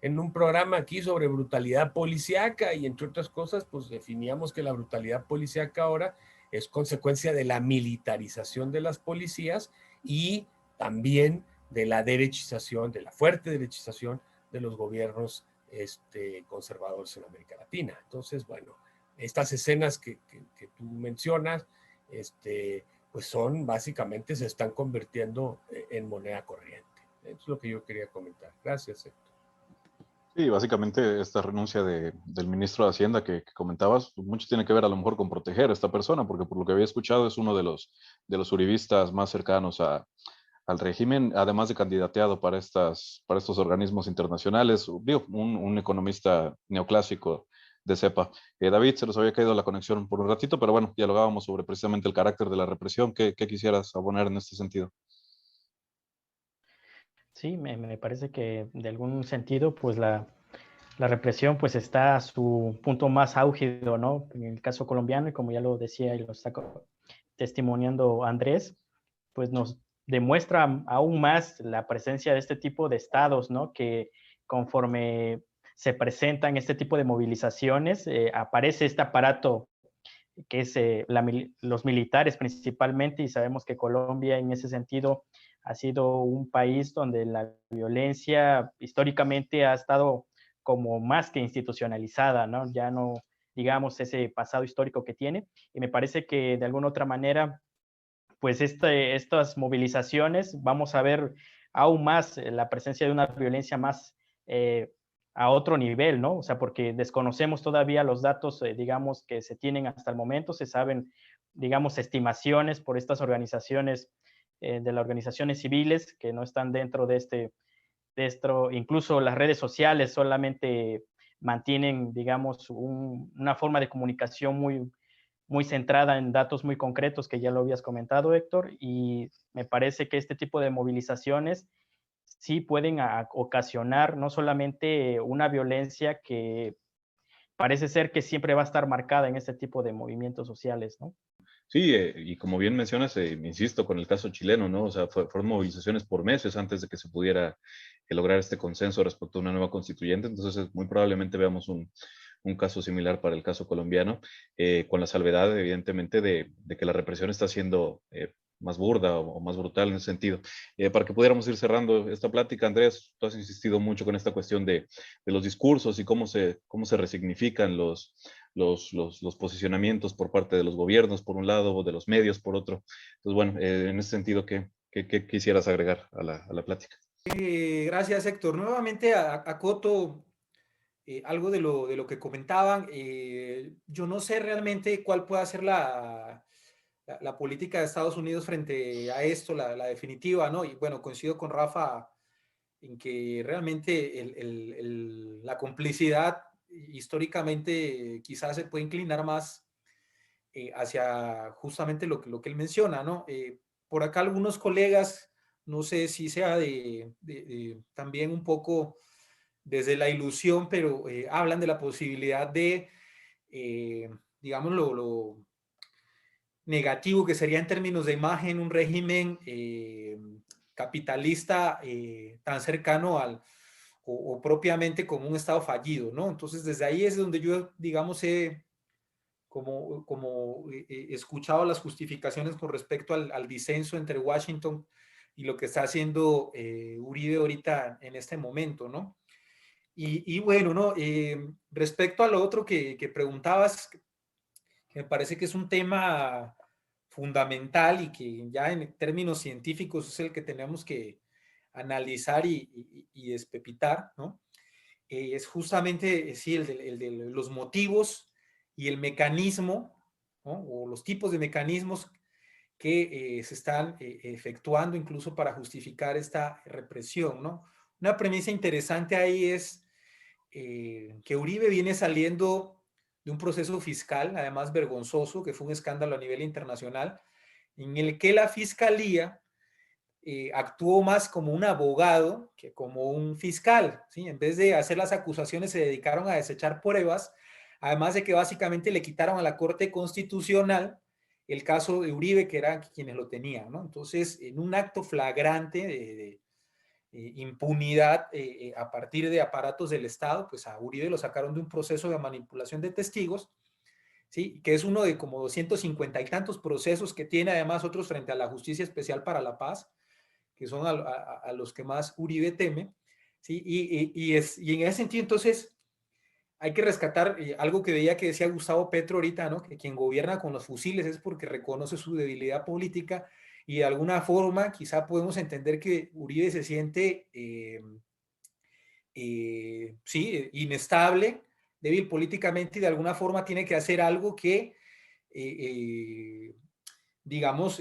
D: un programa aquí sobre brutalidad policíaca y entre otras cosas pues definíamos que la brutalidad policíaca ahora es consecuencia de la militarización de las policías y también de la derechización, de la fuerte derechización de los gobiernos conservadores en América Latina. Entonces, bueno, estas escenas que tú mencionas, pues son básicamente, se están convirtiendo en moneda corriente. Eso es lo que yo quería comentar. Gracias, Héctor.
A: Sí, básicamente esta renuncia del ministro de Hacienda que comentabas, mucho tiene que ver a lo mejor con proteger a esta persona, porque por lo que había escuchado es uno de los uribistas más cercanos al régimen, además de candidateado para estos organismos internacionales, digo, un economista neoclásico de cepa. David, se nos había caído la conexión por un ratito, pero bueno, dialogábamos sobre precisamente el carácter de la represión. ¿Qué quisieras abonar en este sentido?
C: Sí, me parece que de algún sentido, pues la represión pues está a su punto más álgido, ¿no? En el caso colombiano, y como ya lo decía y lo está testimoniando Andrés, pues nos demuestra aún más la presencia de este tipo de estados, ¿no? Que conforme se presentan este tipo de movilizaciones, aparece este aparato que es los militares principalmente, y sabemos que Colombia en ese sentido ha sido un país donde la violencia históricamente ha estado como más que institucionalizada, ¿no? Ya no, digamos, ese pasado histórico que tiene, y me parece que de alguna otra manera, pues estas movilizaciones vamos a ver aún más la presencia de una violencia más a otro nivel, ¿no? O sea, porque desconocemos todavía los datos, digamos, que se tienen hasta el momento, se saben, digamos, estimaciones por estas organizaciones, de las organizaciones civiles que no están dentro de esto, incluso las redes sociales solamente mantienen, digamos, una forma de comunicación muy centrada en datos muy concretos, que ya lo habías comentado, Héctor, y me parece que este tipo de movilizaciones sí pueden ocasionar no solamente una violencia que parece ser que siempre va a estar marcada en este tipo de movimientos sociales, ¿no?
A: Sí, y como bien mencionas, insisto, con el caso chileno, ¿no? O sea, fueron movilizaciones por meses antes de que se pudiera lograr este consenso respecto a una nueva constituyente, entonces muy probablemente veamos un caso similar para el caso colombiano, con la salvedad, evidentemente, de que la represión está siendo más burda o más brutal en ese sentido. Para que pudiéramos ir cerrando esta plática, Andrés, tú has insistido mucho con esta cuestión de los discursos y cómo se resignifican los posicionamientos por parte de los gobiernos, por un lado, o de los medios, por otro. Entonces, bueno, en ese sentido, ¿qué quisieras agregar a la plática?
B: Gracias, Héctor. Nuevamente acoto algo de lo que comentaban. Yo no sé realmente cuál pueda ser la política de Estados Unidos frente a esto, la definitiva, ¿no? Y bueno, coincido con Rafa en que realmente la complicidad históricamente quizás se puede inclinar más hacia justamente lo que él menciona, ¿no? Por acá algunos colegas, no sé si sea también un poco desde la ilusión, pero hablan de la posibilidad de, digamos, lo negativo que sería en términos de imagen un régimen capitalista tan cercano o propiamente como un Estado fallido, ¿no? Entonces, desde ahí es donde yo, digamos, he escuchado las justificaciones con respecto al disenso entre Washington y lo que está haciendo Uribe ahorita en este momento, ¿no? Y bueno, ¿no? Respecto a lo otro que preguntabas, me parece que es un tema fundamental y que ya en términos científicos es el que tenemos que analizar y despepitar, ¿no? Es justamente, sí, el de los motivos y el mecanismo, ¿no? O los tipos de mecanismos que se están efectuando incluso para justificar esta represión, ¿no? Una premisa interesante ahí es que Uribe viene saliendo de un proceso fiscal, además vergonzoso, que fue un escándalo a nivel internacional, en el que la fiscalía actuó más como un abogado que como un fiscal, ¿sí? En vez de hacer las acusaciones, se dedicaron a desechar pruebas, además de que básicamente le quitaron a la Corte Constitucional el caso de Uribe, que eran quienes lo tenían, ¿no? Entonces, en un acto flagrante de impunidad a partir de aparatos del Estado, pues a Uribe lo sacaron de un proceso de manipulación de testigos, ¿sí? Que es uno de como 250 y tantos procesos que tiene además otros frente a la Justicia Especial para la Paz, que son a los que más Uribe teme, ¿sí? Y en ese sentido, entonces, hay que rescatar algo que veía que decía Gustavo Petro ahorita, ¿no? Que quien gobierna con los fusiles es porque reconoce su debilidad política y de alguna forma quizá podemos entender que Uribe se siente, sí, inestable, débil políticamente y de alguna forma tiene que hacer algo que digamos,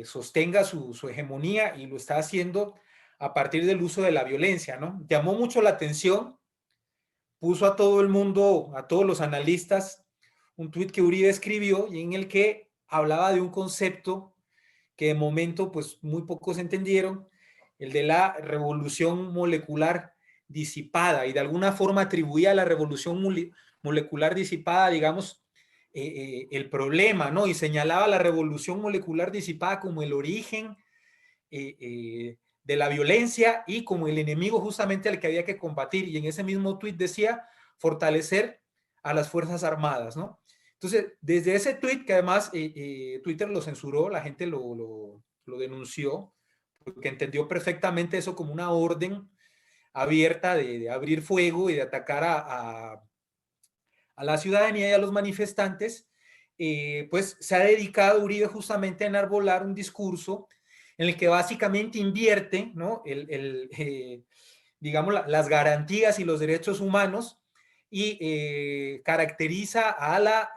B: sostenga su hegemonía y lo está haciendo a partir del uso de la violencia, ¿no? Llamó mucho la atención, puso a todo el mundo, a todos los analistas, un tuit que Uribe escribió y en el que hablaba de un concepto que de momento pues muy pocos entendieron, el de la revolución molecular disipada y de alguna forma atribuía a la revolución molecular disipada, digamos, el problema, ¿no? Y señalaba la revolución molecular disipada como el origen de la violencia y como el enemigo justamente al que había que combatir. Y en ese mismo tuit decía fortalecer a las Fuerzas Armadas, ¿no? Entonces, desde ese tuit, que además Twitter lo censuró, la gente lo denunció, porque entendió perfectamente eso como una orden abierta de abrir fuego y de atacar a la ciudadanía y a los manifestantes, pues se ha dedicado Uribe justamente a enarbolar un discurso en el que básicamente invierte, ¿no? Digamos, las garantías y los derechos humanos y caracteriza a la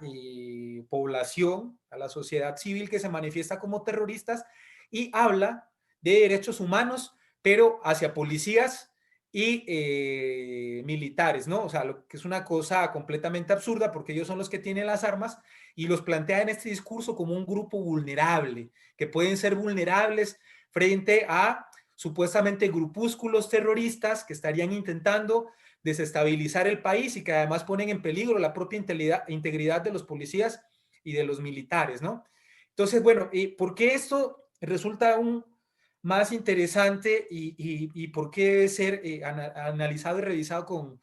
B: población, a la sociedad civil que se manifiesta como terroristas y habla de derechos humanos, pero hacia policías y militares, ¿no? O sea, lo que es una cosa completamente absurda porque ellos son los que tienen las armas y los plantea en este discurso como un grupo vulnerable, que pueden ser vulnerables frente a supuestamente grupúsculos terroristas que estarían intentando desestabilizar el país y que además ponen en peligro la propia integridad de los policías y de los militares, ¿no? Entonces, bueno, ¿por qué esto resulta aún más interesante y por qué debe ser analizado y revisado con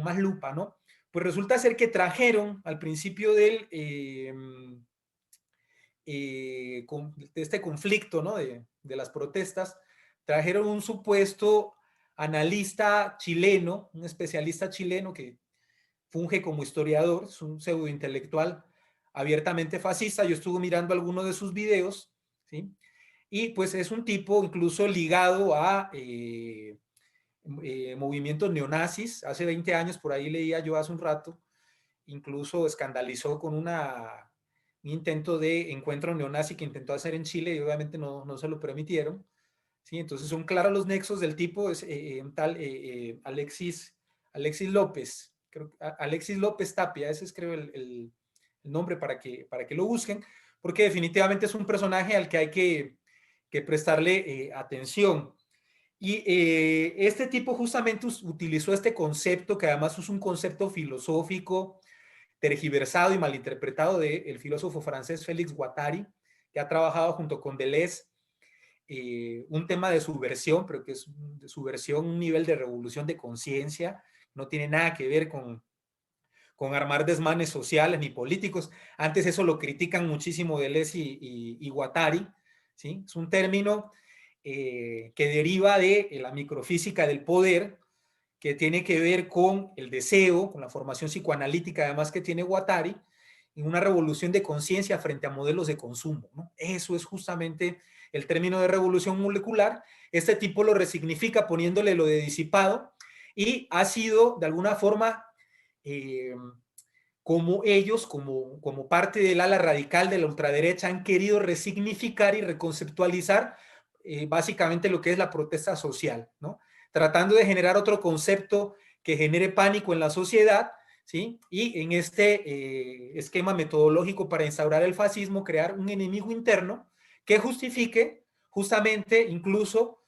B: más lupa, ¿no? Pues resulta ser que trajeron al principio de este conflicto, ¿no? De las protestas, trajeron un supuesto analista chileno, un especialista chileno que funge como historiador, es un pseudointelectual abiertamente fascista. Yo estuve mirando algunos de sus videos, ¿sí? Y pues es un tipo incluso ligado a movimientos neonazis. Hace 20 años, por ahí leía yo hace un rato, incluso escandalizó con un intento de encuentro neonazi que intentó hacer en Chile y obviamente no se lo permitieron. ¿Sí? Entonces son claros los nexos del tipo, es un tal Alexis López, creo, Alexis López Tapia, ese es creo el nombre para que lo busquen, porque definitivamente es un personaje al que hay que prestarle atención. Y este tipo justamente utilizó este concepto, que además es un concepto filosófico, tergiversado y malinterpretado del filósofo francés Félix Guattari, que ha trabajado junto con Deleuze un tema de subversión, pero que es de subversión, un nivel de revolución de conciencia, no tiene nada que ver con armar desmanes sociales ni políticos. Antes eso lo critican muchísimo Deleuze y Guattari, ¿sí? Es un término que deriva de la microfísica del poder, que tiene que ver con el deseo, con la formación psicoanalítica además que tiene Guattari, en una revolución de conciencia frente a modelos de consumo, ¿no? Eso es justamente el término de revolución molecular. Este tipo lo resignifica poniéndole lo de disipado y ha sido de alguna forma como ellos, como parte del ala radical de la ultraderecha, han querido resignificar y reconceptualizar básicamente lo que es la protesta social, ¿no? Tratando de generar otro concepto que genere pánico en la sociedad, ¿sí? Y en este esquema metodológico para instaurar el fascismo, crear un enemigo interno que justifique justamente incluso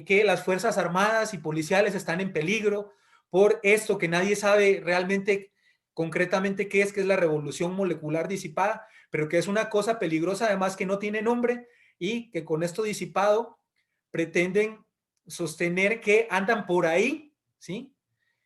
B: que las Fuerzas Armadas y policiales están en peligro por esto que nadie sabe realmente concretamente qué es la revolución molecular disipada, pero que es una cosa peligrosa además que no tiene nombre y que con esto disipado pretenden sostener que andan por ahí, ¿sí?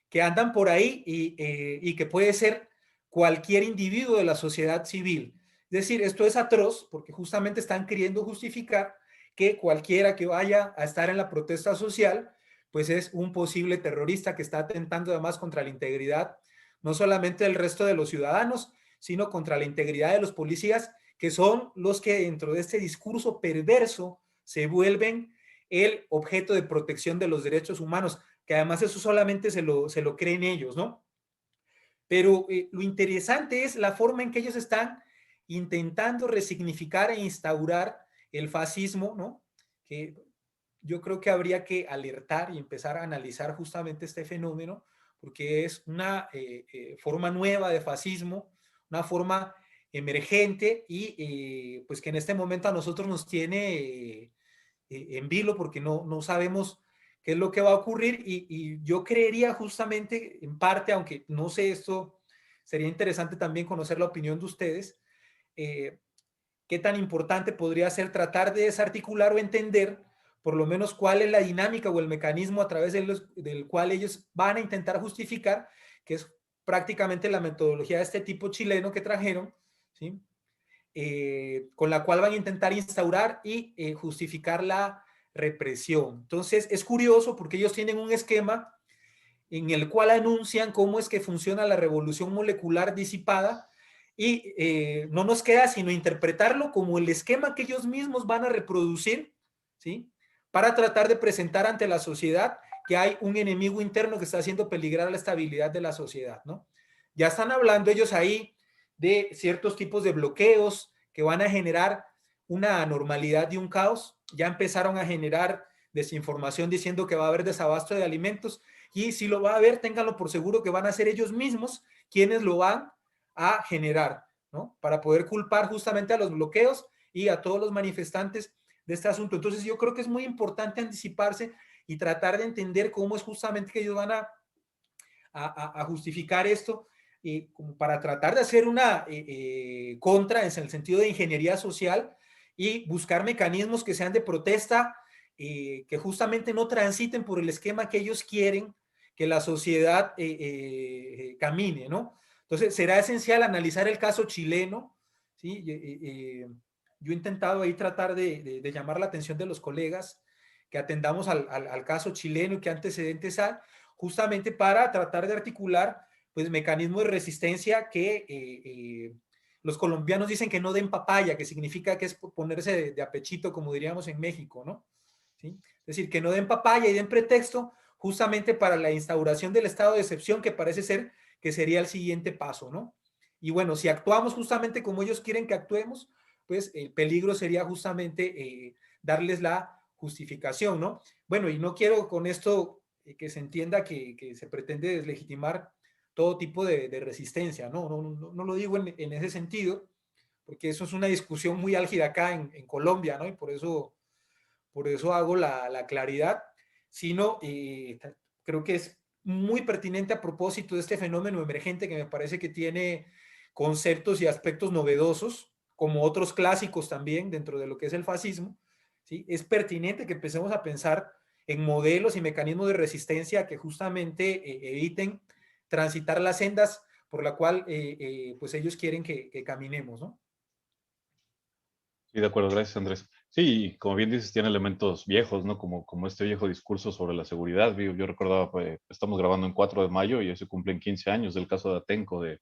B: Que andan por ahí y que puede ser cualquier individuo de la sociedad civil. Es decir, esto es atroz porque justamente están queriendo justificar que cualquiera que vaya a estar en la protesta social, pues es un posible terrorista que está atentando además contra la integridad, no solamente del resto de los ciudadanos, sino contra la integridad de los policías, que son los que dentro de este discurso perverso se vuelven el objeto de protección de los derechos humanos, que además eso solamente se lo creen ellos, ¿no? Pero lo interesante es la forma en que ellos están intentando resignificar e instaurar el fascismo, ¿no? Que yo creo que habría que alertar y empezar a analizar justamente este fenómeno, porque es una forma nueva de fascismo, una forma emergente y pues que en este momento a nosotros nos tiene en vilo porque no sabemos qué es lo que va a ocurrir y yo creería justamente en parte, aunque no sé esto, sería interesante también conocer la opinión de ustedes, eh, qué tan importante podría ser tratar de desarticular o entender por lo menos cuál es la dinámica o el mecanismo a través del cual ellos van a intentar justificar, que es prácticamente la metodología de este tipo chileno que trajeron, ¿sí? Con la cual van a intentar instaurar y justificar la represión. Entonces, es curioso porque ellos tienen un esquema en el cual anuncian cómo es que funciona la revolución molecular disipada y no nos queda sino interpretarlo como el esquema que ellos mismos van a reproducir, ¿sí? Para tratar de presentar ante la sociedad que hay un enemigo interno que está haciendo peligrar la estabilidad de la sociedad, ¿no? Ya están hablando ellos ahí de ciertos tipos de bloqueos que van a generar una anormalidad y un caos. Ya empezaron a generar desinformación diciendo que va a haber desabasto de alimentos y si lo va a haber, ténganlo por seguro que van a ser ellos mismos quienes lo van a generar, ¿no? Para poder culpar justamente a los bloqueos y a todos los manifestantes de este asunto. Entonces yo creo que es muy importante anticiparse y tratar de entender cómo es justamente que ellos van a justificar esto como para tratar de hacer una contra en el sentido de ingeniería social y buscar mecanismos que sean de protesta, que justamente no transiten por el esquema que ellos quieren que la sociedad camine, ¿no? Entonces será esencial analizar el caso chileno, ¿sí? Yo he intentado ahí tratar de llamar la atención de los colegas que atendamos al caso chileno y qué antecedentes hay, justamente para tratar de articular pues mecanismos de resistencia que los colombianos dicen que no den papaya, que significa que es ponerse de apechito, como diríamos en México, ¿no? ¿Sí? Es decir, que no den papaya y den pretexto justamente para la instauración del estado de excepción, que parece ser que sería el siguiente paso, ¿no? Y bueno, si actuamos justamente como ellos quieren que actuemos, pues el peligro sería justamente darles la justificación, ¿no? Bueno, y no quiero con esto que se entienda que se pretende deslegitimar todo tipo de resistencia, ¿no? No lo digo en ese sentido, porque eso es una discusión muy álgida acá en Colombia, ¿no? Y por eso hago la claridad, sino creo que es muy pertinente a propósito de este fenómeno emergente que me parece que tiene conceptos y aspectos novedosos, como otros clásicos también dentro de lo que es el fascismo, ¿sí? Es pertinente que empecemos a pensar en modelos y mecanismos de resistencia que justamente eviten transitar las sendas por la cual pues ellos quieren que caminemos, ¿no?
A: Sí, de acuerdo, gracias Andrés. Sí, y como bien dices, tiene elementos viejos, ¿no? Como este viejo discurso sobre la seguridad. Yo recordaba, pues, estamos grabando en 4 de mayo y hoy se cumplen 15 años del caso de Atenco, de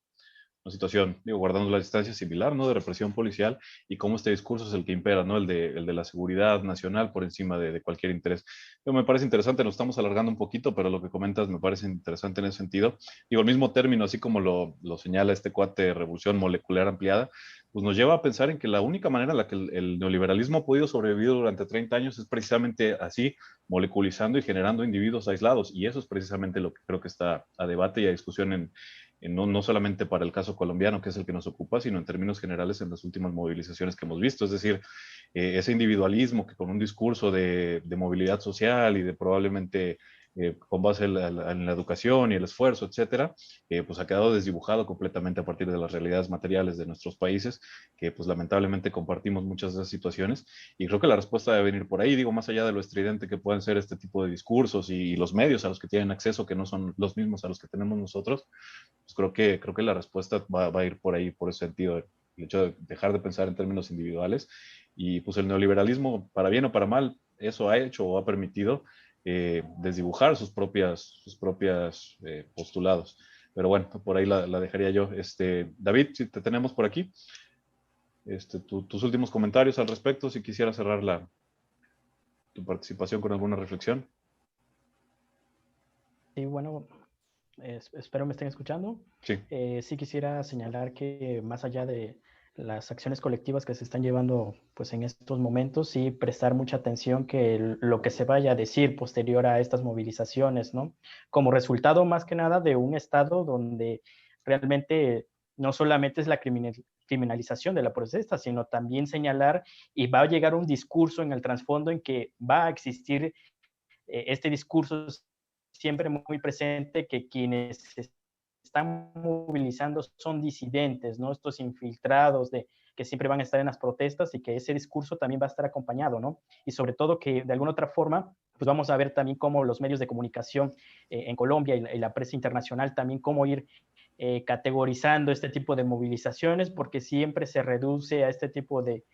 A: una situación, digo, guardando la distancia similar, ¿no? De represión policial y cómo este discurso es el que impera, ¿no? El de la seguridad nacional por encima de cualquier interés. Pero me parece interesante, nos estamos alargando un poquito, pero lo que comentas me parece interesante en ese sentido. Digo, el mismo término, así como lo señala este cuate de revolución molecular ampliada, pues nos lleva a pensar en que la única manera en la que el neoliberalismo ha podido sobrevivir durante 30 años es precisamente así, moleculizando y generando individuos aislados. Y eso es precisamente lo que creo que está a debate y a discusión no solamente para el caso colombiano, que es el que nos ocupa, sino en términos generales en las últimas movilizaciones que hemos visto. Es decir, ese individualismo que con un discurso de movilidad social y de probablemente con base en la educación y el esfuerzo, etcétera, pues ha quedado desdibujado completamente a partir de las realidades materiales de nuestros países, que pues lamentablemente compartimos muchas de esas situaciones, y creo que la respuesta debe venir por ahí, digo, más allá de lo estridente que pueden ser este tipo de discursos y los medios a los que tienen acceso, que no son los mismos a los que tenemos nosotros, pues creo que la respuesta va a ir por ahí, por ese sentido, el hecho de dejar de pensar en términos individuales, y pues el neoliberalismo, para bien o para mal, eso ha hecho o ha permitido desdibujar sus propias postulados. Pero bueno, por ahí la dejaría yo. David, si te tenemos por aquí, tus últimos comentarios al respecto, si quisiera cerrar tu participación con alguna reflexión.
C: Sí, bueno, espero me estén escuchando.
A: Sí.
C: Sí quisiera señalar que más allá de las acciones colectivas que se están llevando pues en estos momentos, sí prestar mucha atención que lo que se vaya a decir posterior a estas movilizaciones, ¿no? Como resultado más que nada de un estado donde realmente no solamente es la criminalización de la protesta, sino también señalar y va a llegar un discurso en el trasfondo en que va a existir este discurso siempre muy presente, que quienes están movilizando son disidentes, ¿no? Estos infiltrados que siempre van a estar en las protestas, y que ese discurso también va a estar acompañado, ¿no? Y sobre todo que de alguna otra forma, pues vamos a ver también cómo los medios de comunicación en Colombia y la prensa internacional también cómo ir categorizando este tipo de movilizaciones, porque siempre se reduce a este tipo de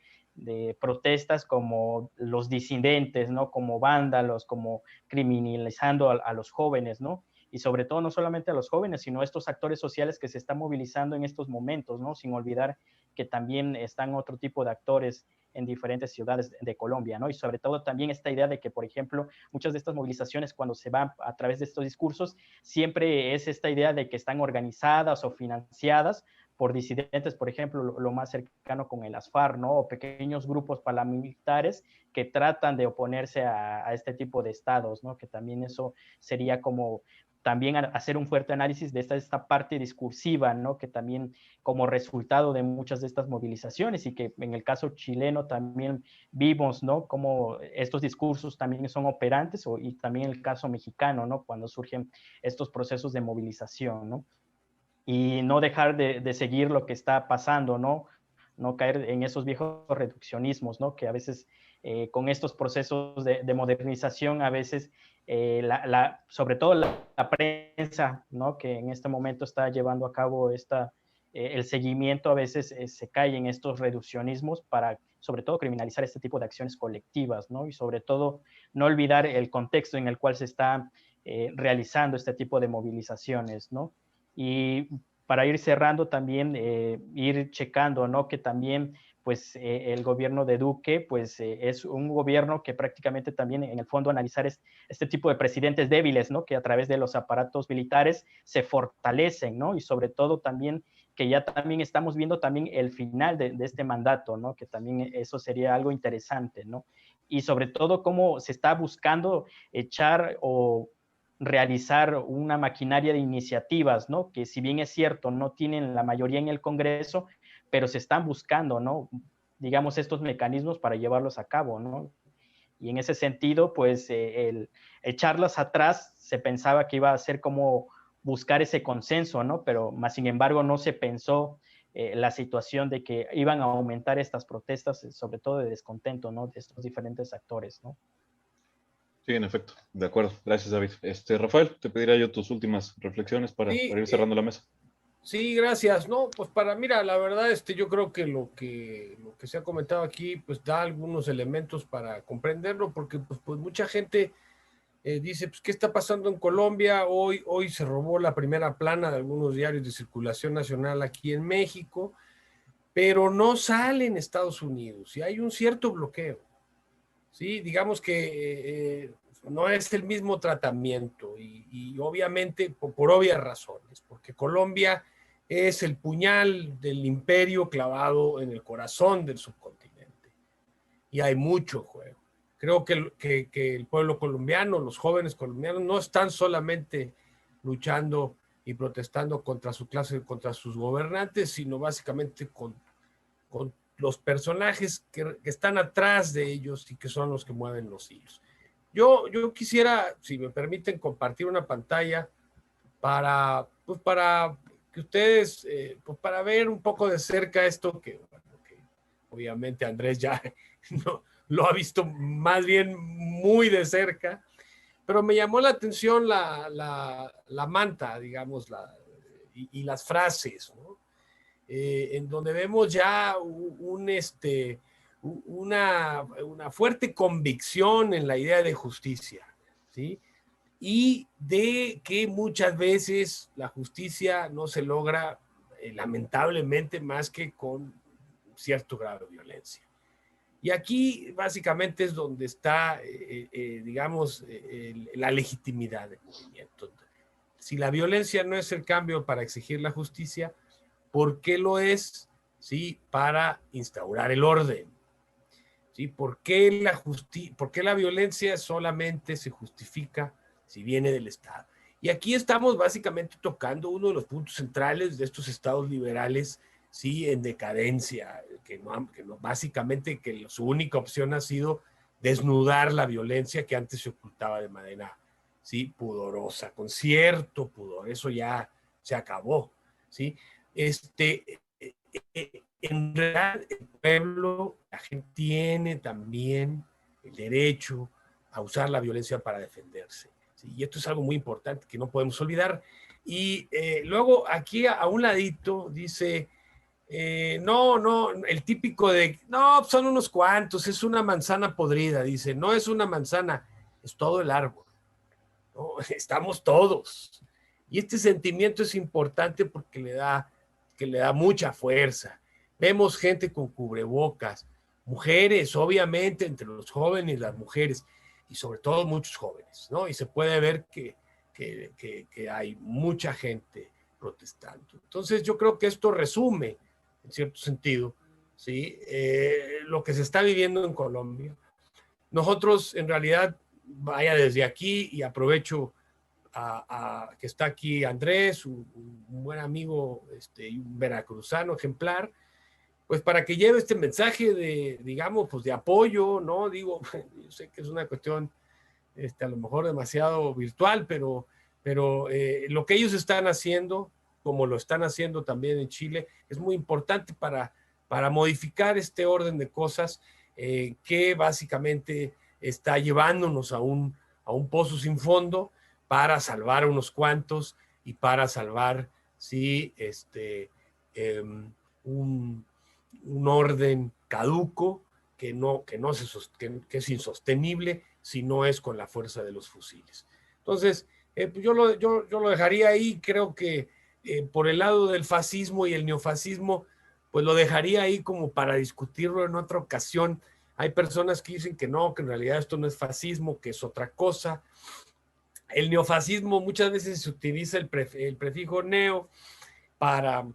C: protestas como los disidentes, ¿no? Como vándalos, como criminalizando a los jóvenes, ¿no? Y sobre todo no solamente a los jóvenes, sino a estos actores sociales que se están movilizando en estos momentos, ¿no? Sin olvidar que también están otro tipo de actores en diferentes ciudades de Colombia, ¿no? Y sobre todo también esta idea de que, por ejemplo, muchas de estas movilizaciones, cuando se van a través de estos discursos, siempre es esta idea de que están organizadas o financiadas por disidentes, por ejemplo, lo más cercano con el ASFAR, ¿no? O pequeños grupos paramilitares que tratan de oponerse a este tipo de estados, ¿no? Que también eso sería como también hacer un fuerte análisis de esta parte discursiva, ¿no? Que también como resultado de muchas de estas movilizaciones, y que en el caso chileno también vimos, ¿no? Cómo estos discursos también son operantes, y también el caso mexicano, ¿no? Cuando surgen estos procesos de movilización, ¿no? Y no dejar de seguir lo que está pasando, ¿no? No caer en esos viejos reduccionismos, ¿no? Que a veces con estos procesos de modernización, a veces, sobre todo la prensa, ¿no? Que en este momento está llevando a cabo el seguimiento, a veces se cae en estos reduccionismos para, sobre todo, criminalizar este tipo de acciones colectivas, ¿no? Y sobre todo, no olvidar el contexto en el cual se está realizando este tipo de movilizaciones, ¿no? Y para ir cerrando también, ir checando, ¿no? Que también, pues, el gobierno de Duque, pues, es un gobierno que prácticamente también, en el fondo, analizar este tipo de presidentes débiles, ¿no? Que a través de los aparatos militares se fortalecen, ¿no? Y sobre todo también que ya también estamos viendo también el final de este mandato, ¿no? Que también eso sería algo interesante, ¿no? Y sobre todo cómo se está buscando echar o realizar una maquinaria de iniciativas, ¿no? Que si bien es cierto, no tienen la mayoría en el Congreso, pero se están buscando, ¿no? Digamos, estos mecanismos para llevarlos a cabo, ¿no? Y en ese sentido, pues, el echarlas atrás se pensaba que iba a ser como buscar ese consenso, ¿no? Pero más sin embargo no se pensó la situación de que iban a aumentar estas protestas, sobre todo de descontento, ¿no? De estos diferentes actores, ¿no?
A: Sí, en efecto, de acuerdo. Gracias, David. Rafael, te pediría yo tus últimas reflexiones para
D: Sí,
A: ir cerrando la mesa.
D: sí, gracias. No, pues mira, la verdad, yo creo que lo que se ha comentado aquí, pues da algunos elementos para comprenderlo, porque pues mucha gente dice, pues, ¿qué está pasando en Colombia? Hoy se robó la primera plana de algunos diarios de circulación nacional aquí en México, pero no sale en Estados Unidos y hay un cierto bloqueo. Sí, digamos que no es el mismo tratamiento y obviamente por obvias razones, porque Colombia es el puñal del imperio clavado en el corazón del subcontinente y hay mucho juego. Creo que el pueblo colombiano, los jóvenes colombianos, no están solamente luchando y protestando contra su clase, contra sus gobernantes, sino básicamente con los personajes que están atrás de ellos y que son los que mueven los hilos. Yo quisiera, si me permiten, compartir una pantalla para que ustedes, pues para ver un poco de cerca esto que obviamente Andrés ya no, lo ha visto más bien muy de cerca, pero me llamó la atención la manta, digamos, y las frases, ¿no? En donde vemos ya una fuerte convicción en la idea de justicia, ¿sí? Y de que muchas veces la justicia no se logra, lamentablemente, más que con cierto grado de violencia. Y aquí básicamente es donde está, digamos, la legitimidad del movimiento. Si la violencia no es el cambio para exigir la justicia, ¿por qué lo es? ¿Sí? Para instaurar el orden. ¿Sí? ¿Por qué la violencia solamente se justifica si viene del Estado? Y aquí estamos básicamente tocando uno de los puntos centrales de estos estados liberales, sí, en decadencia, básicamente que su única opción ha sido desnudar la violencia que antes se ocultaba de manera, sí, pudorosa, con cierto pudor. Eso ya se acabó, ¿sí? En realidad, el pueblo, la gente tiene también el derecho a usar la violencia para defenderse, ¿sí? Y esto es algo muy importante que no podemos olvidar. Y luego aquí a un ladito dice, no, el típico de, no, son unos cuantos, es una manzana podrida. Dice, no es una manzana, es todo el árbol, ¿no? Estamos todos. Y este sentimiento es importante porque le da mucha fuerza. Vemos gente con cubrebocas, mujeres, obviamente, entre los jóvenes y las mujeres, y sobre todo muchos jóvenes, ¿no? Y se puede ver que hay mucha gente protestando. Entonces yo creo que esto resume, en cierto sentido, ¿sí? Lo que se está viviendo en Colombia. Nosotros, en realidad, vaya desde aquí y aprovecho que está aquí Andrés, un buen amigo, un veracruzano ejemplar, pues para que lleve este mensaje de, digamos, pues de apoyo, ¿no? Digo, yo sé que es una cuestión a lo mejor demasiado virtual, pero lo que ellos están haciendo, como lo están haciendo también en Chile, es muy importante para modificar este orden de cosas que básicamente está llevándonos a un pozo sin fondo para salvar a unos cuantos y para salvar, sí, un orden caduco que es insostenible si no es con la fuerza de los fusiles. Entonces, pues yo lo dejaría ahí. Creo que por el lado del fascismo y el neofascismo, pues lo dejaría ahí como para discutirlo en otra ocasión. Hay personas que dicen que no, que en realidad esto no es fascismo, que es otra cosa. El neofascismo muchas veces se utiliza el prefijo neo para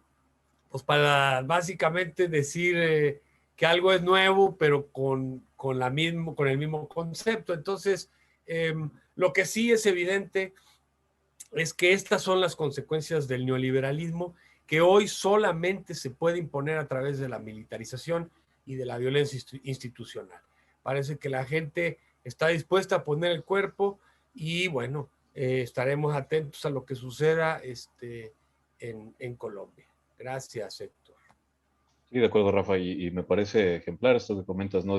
D: básicamente decir que algo es nuevo, pero con el mismo concepto. Entonces, lo que sí es evidente es que estas son las consecuencias del neoliberalismo, que hoy solamente se puede imponer a través de la militarización y de la violencia institucional. Parece que la gente está dispuesta a poner el cuerpo y bueno, estaremos atentos a lo que suceda en Colombia. Gracias, Héctor.
A: Sí, de acuerdo, Rafa, y me parece ejemplar esto que comentas, ¿no?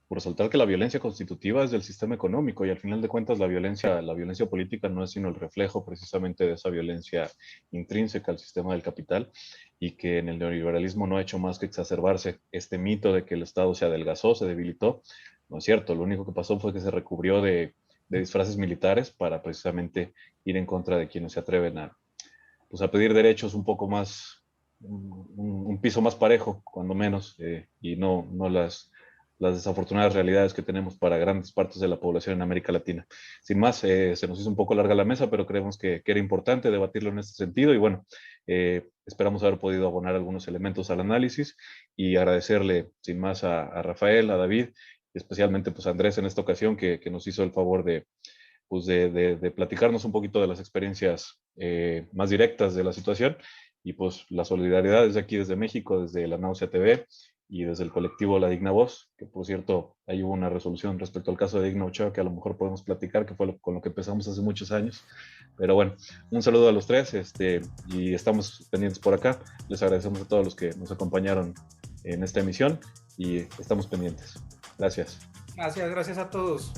A: Por resaltar que la violencia constitutiva es del sistema económico y al final de cuentas la violencia política no es sino el reflejo precisamente de esa violencia intrínseca al sistema del capital y que en el neoliberalismo no ha hecho más que exacerbarse este mito de que el Estado se adelgazó, se debilitó. No es cierto, lo único que pasó fue que se recubrió de disfraces militares para precisamente ir en contra de quienes se atreven a pedir derechos un poco más, un piso más parejo, cuando menos, y no las desafortunadas realidades que tenemos para grandes partes de la población en América Latina. Sin más, se nos hizo un poco larga la mesa, pero creemos que era importante debatirlo en este sentido y bueno, esperamos haber podido abonar algunos elementos al análisis y agradecerle sin más a Rafael, a David y especialmente pues a Andrés en esta ocasión que nos hizo el favor de pues de platicarnos un poquito de las experiencias más directas de la situación, y pues la solidaridad desde aquí, desde México, desde La Náusea TV y desde el colectivo La Digna Voz, que por cierto, ahí hubo una resolución respecto al caso de Digna Ochoa que a lo mejor podemos platicar, que fue con lo que empezamos hace muchos años. Pero bueno, un saludo a los tres, y estamos pendientes por acá. Les agradecemos a todos los que nos acompañaron en esta emisión y estamos pendientes. Gracias.
B: Gracias a todos.